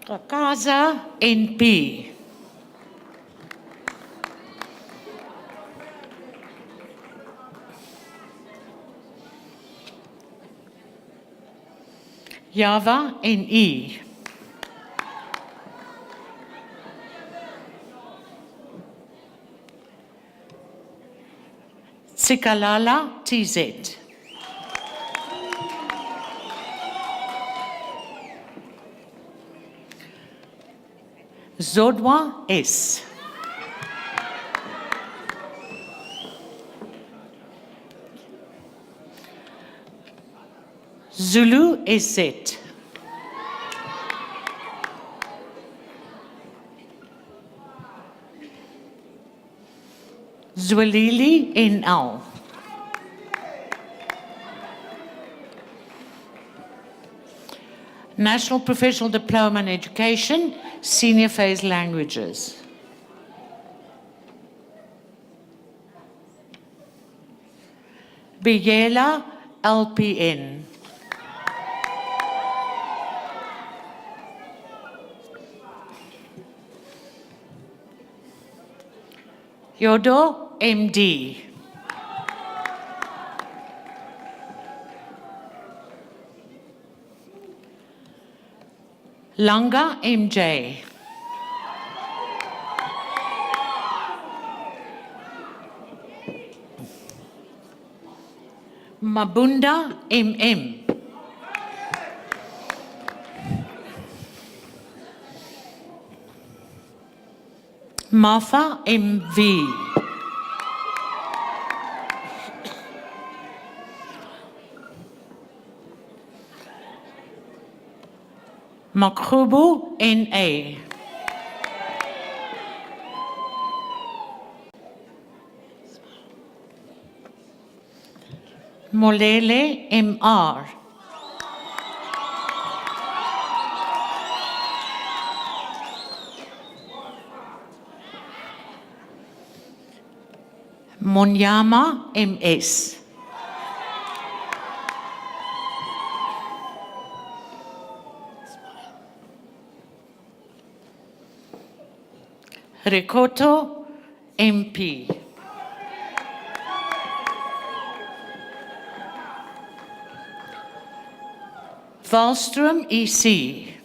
Kakaza NP. Java NE. Sikalala TZ. Zodwa S. Zulu SZ. Zwelili NL. National Professional Diploma in Education, Senior Phase Languages. Biyela LPN. Yodo MD. Langa MJ. Mabunda MM. Martha MV. Makhubu NA. Molele MR. Monyama MS. Rikoto MP. Wallstrom EC.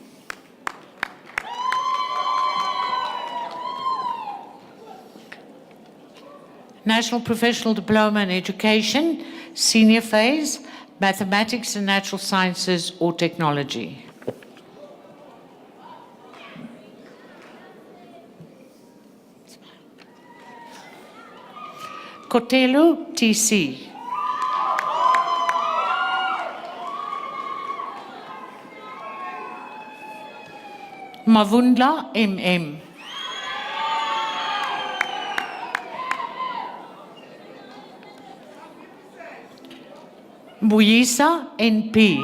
National Professional Diploma in Education, Senior Phase, Mathematics and Natural Sciences or Technology. Kotelu TC. Mavundla MM. Mbuyisa, NP.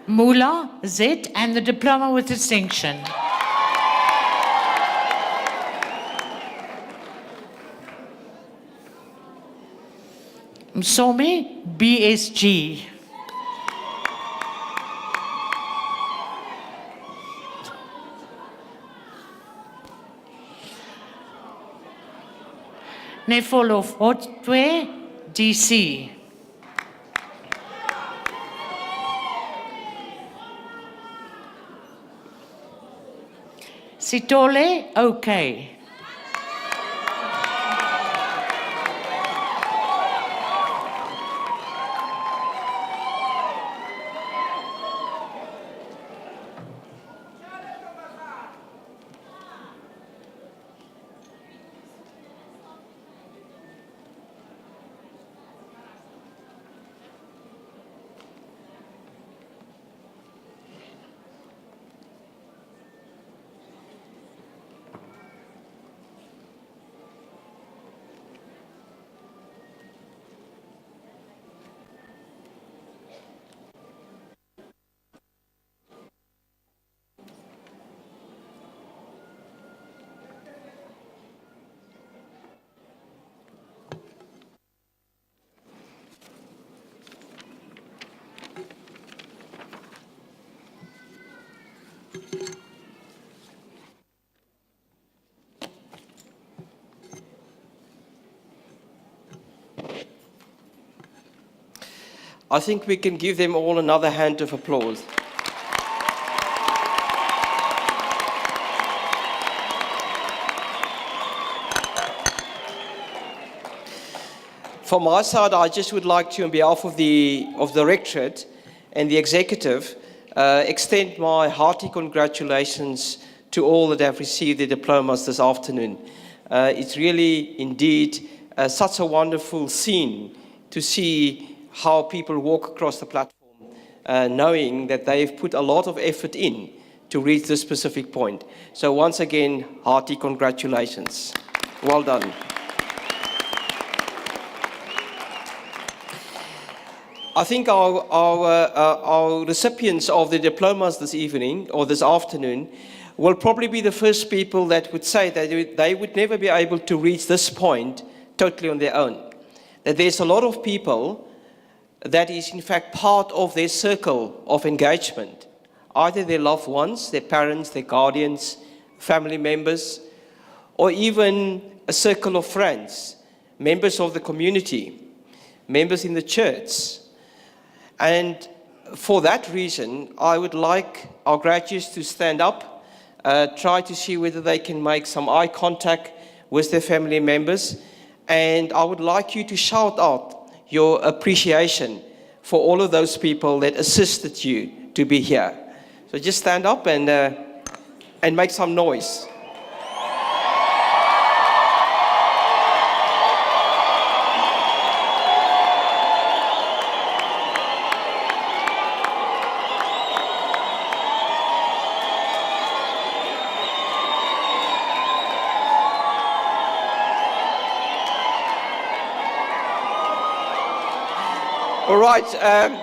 Mula, Z, and the diploma with distinction. Msomi, BSG. Nefolo Fotwe, DC. Sitole, OK. I think we can give them all another hand of applause. From my side, I just would like to, on behalf of the Rectorate and the Executive, extend my hearty congratulations to all that have received their diplomas this afternoon. It's really, indeed, such a wonderful scene to see how people walk across the platform, knowing that they've put a lot of effort in to reach this specific point. So once again, hearty congratulations. Well done. I think our recipients of the diplomas this evening, or this afternoon, will probably be the first people that would say that they would never be able to reach this point totally on their own. That there's a lot of people that is in fact part of their circle of engagement. Either their loved ones, their parents, their guardians, family members, or even a circle of friends, members of the community, members in the church. And for that reason, I would like our graduates to stand up, try to see whether they can make some eye contact with their family members. And I would like you to shout out your appreciation for all of those people that assisted you to be here. So just stand up and make some noise. All right.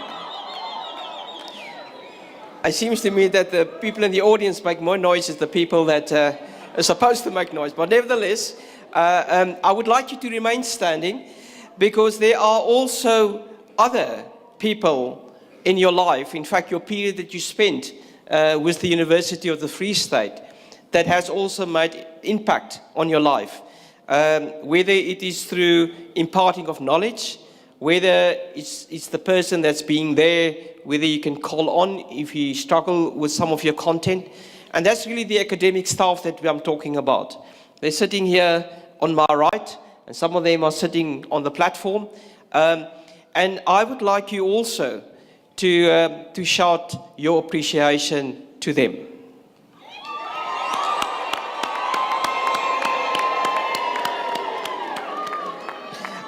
It seems to me that the people in the audience make more noise than the people that are supposed to make noise. But nevertheless, I would like you to remain standing, because there are also other people in your life, in fact, your period that you spent with the University of the Free State, that has also made impact on your life. Whether it is through imparting of knowledge, whether it's the person that's being there, whether you can call on if you struggle with some of your content. And that's really the academic staff that I'm talking about. They're sitting here on my right, and some of them are sitting on the platform. And I would like you also to shout your appreciation to them.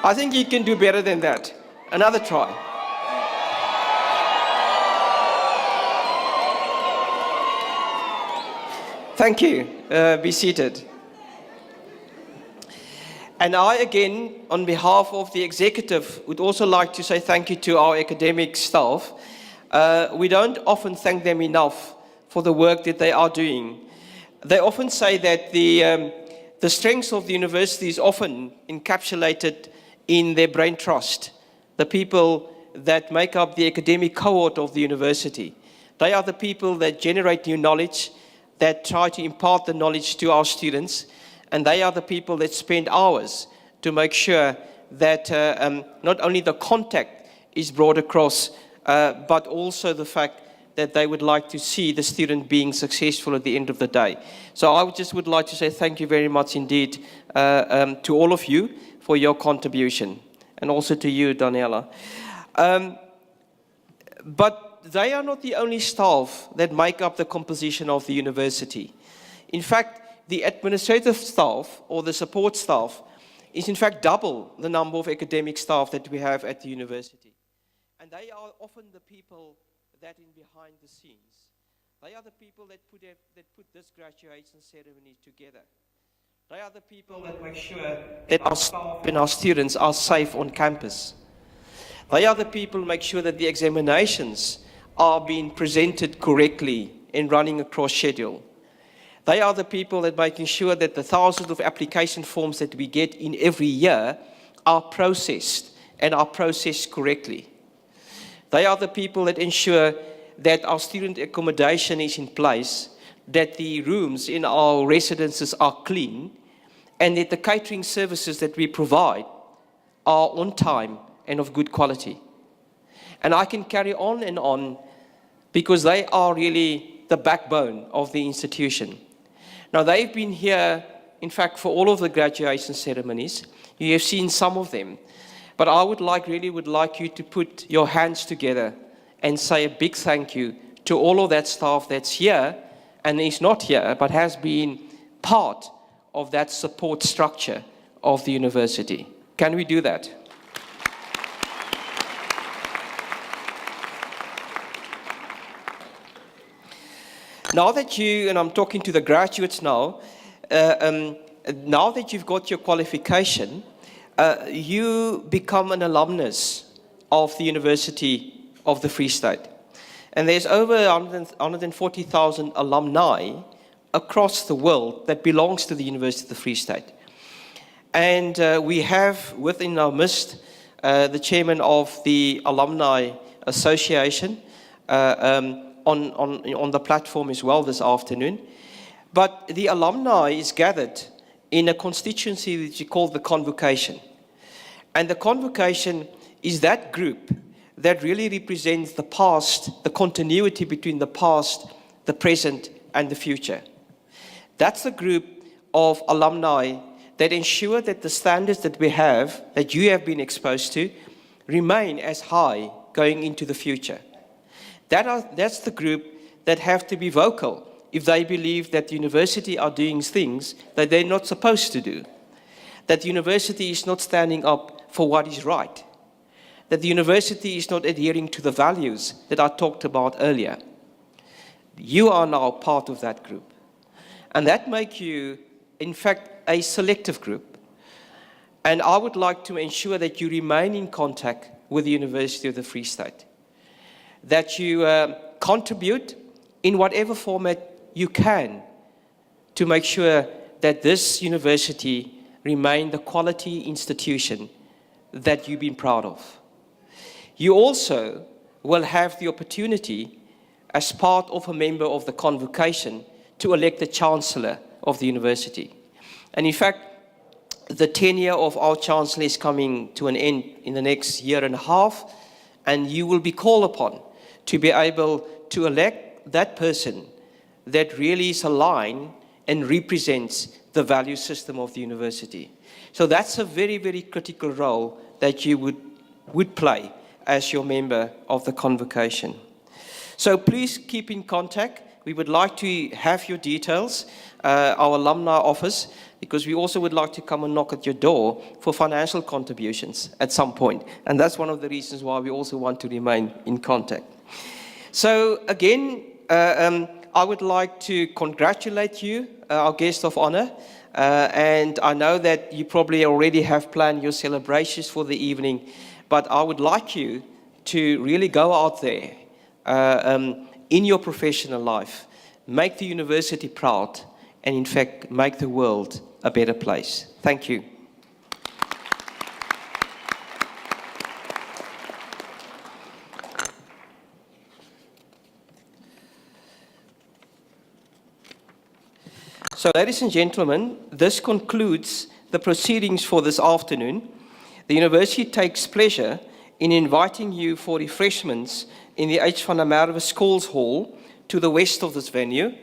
I think you can do better than that. Another try. Thank you. Be seated. And I, again, on behalf of the executive, would also like to say thank you to our academic staff. We don't often thank them enough for the work that they are doing. They often say that the strength of the university is often encapsulated in their brain trust, the people that make up the academic cohort of the university. They are the people that generate new knowledge, that try to impart the knowledge to our students, and they are the people that spend hours to make sure that not only the contact is brought across, but also the fact that they would like to see the student being successful at the end of the day. So I would like to say thank you very much indeed to all of you for your contribution, and also to you, Daniela. But they are not the only staff that make up the composition of the university. In fact, the administrative staff or the support staff is in fact double the number of academic staff that we have at the university. And they are often the people that in behind the scenes. They are the people that put this graduation ceremony together. They are the people that make sure that our staff and our students are safe on campus. They are the people who make sure that the examinations are being presented correctly and running across schedule. They are the people that making sure that the thousands of application forms that we get in every year are processed and are processed correctly. They are the people that ensure that our student accommodation is in place, that the rooms in our residences are clean, and that the catering services that we provide are on time and of good quality. And I can carry on because they are really the backbone of the institution. Now, they've been here, in fact, for all of the graduation ceremonies. You have seen some of them. But I would like you to put your hands together and say a big thank you to all of that staff that's here and is not here, but has been part of that support structure of the university. Can we do that? Now that and I'm talking to the graduates now, now that you've got your qualification, you become an alumnus of the University of the Free State. And there's over 140,000 alumni across the world that belongs to the University of the Free State. And we have within our midst the chairman of the Alumni Association on the platform as well this afternoon. But the alumni is gathered in a constituency that you call the convocation. And the convocation is that group that really represents the past, the continuity between the past, the present, and the future. That's the group of alumni that ensure that the standards that we have, that you have been exposed to, remain as high going into the future. That's the group that have to be vocal if they believe that the university are doing things that they're not supposed to do. That the university is not standing up for what is right. That the university is not adhering to the values that I talked about earlier. You are now part of that group. And that makes you, in fact, a selective group. And I would like to ensure that you remain in contact with the University of the Free State. That you contribute in whatever format you can to make sure that this university remain the quality institution that you've been proud of. You also will have the opportunity, as part of a member of the convocation, to elect the Chancellor of the university. And in fact, the tenure of our Chancellor is coming to an end in the next year and a half, and you will be called upon to be able to elect that person that really is aligned and represents the value system of the university. So that's a very, very critical role that you would play as your member of the convocation. So please keep in contact. We would like to have your details, our alumni office, because we also would like to come and knock at your door for financial contributions at some point. And that's one of the reasons why we also want to remain in contact. So again, I would like to congratulate you, our guest of honor, and I know that you probably already have planned your celebrations for the evening, but I would like you to really go out there in your professional life, make the university proud, and in fact, make the world a better place. Thank you. So, ladies and gentlemen, this concludes the proceedings for this afternoon. The university takes pleasure in inviting you for refreshments in the H. van der Merwe Schools Hall to the west of this venue.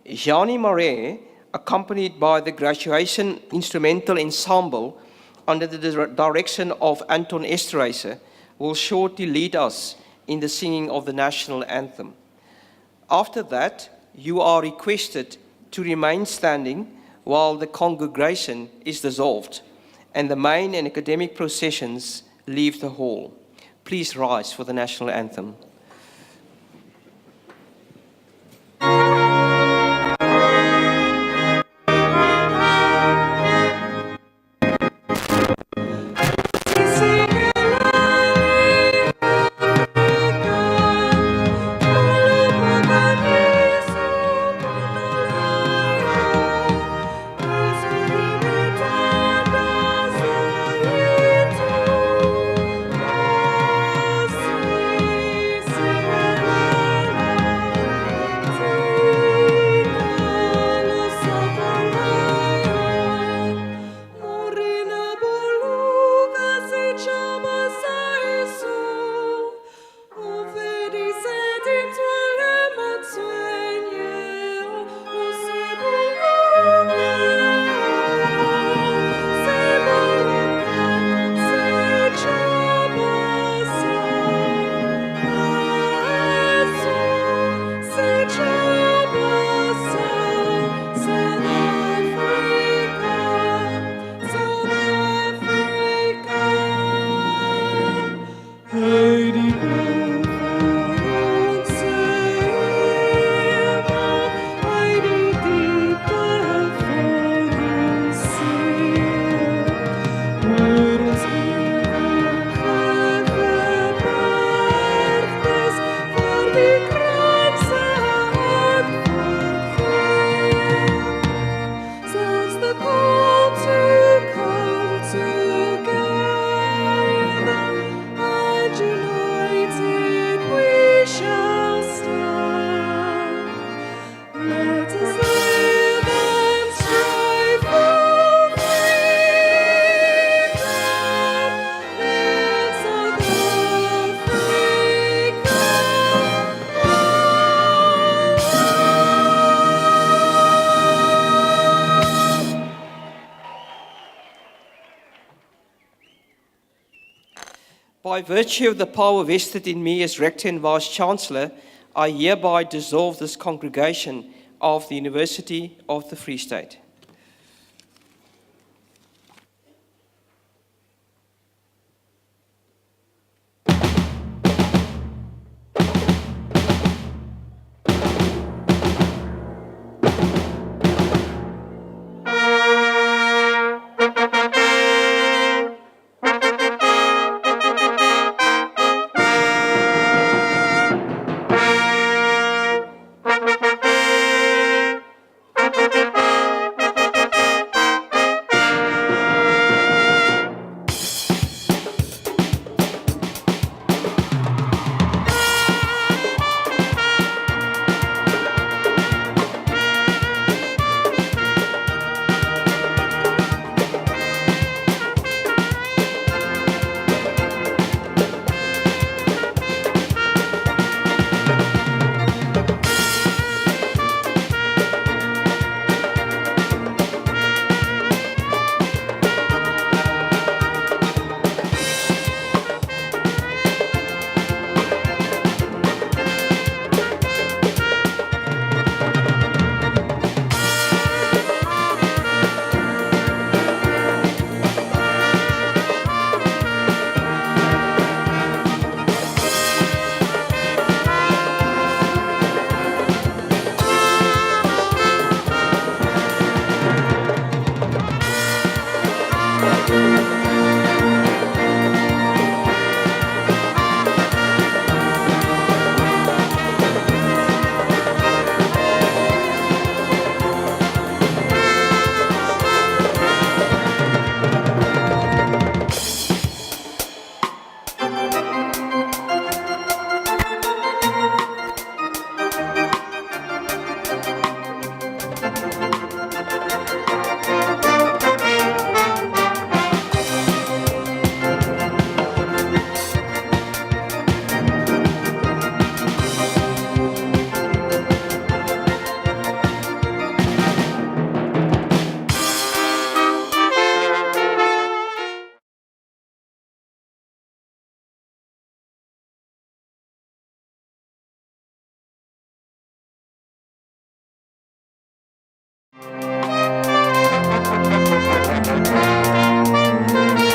Jani Marais, accompanied by the Graduation Instrumental Ensemble under the direction of Anton Esterhuizen, will shortly lead us in the singing of the National Anthem. After that, you are requested to remain standing while the congregation is dissolved and the main and academic processions leave the hall. Please rise for the National Anthem. By virtue of the power vested in me as Rector and Vice-Chancellor, I hereby dissolve this congregation of the University of the Free State.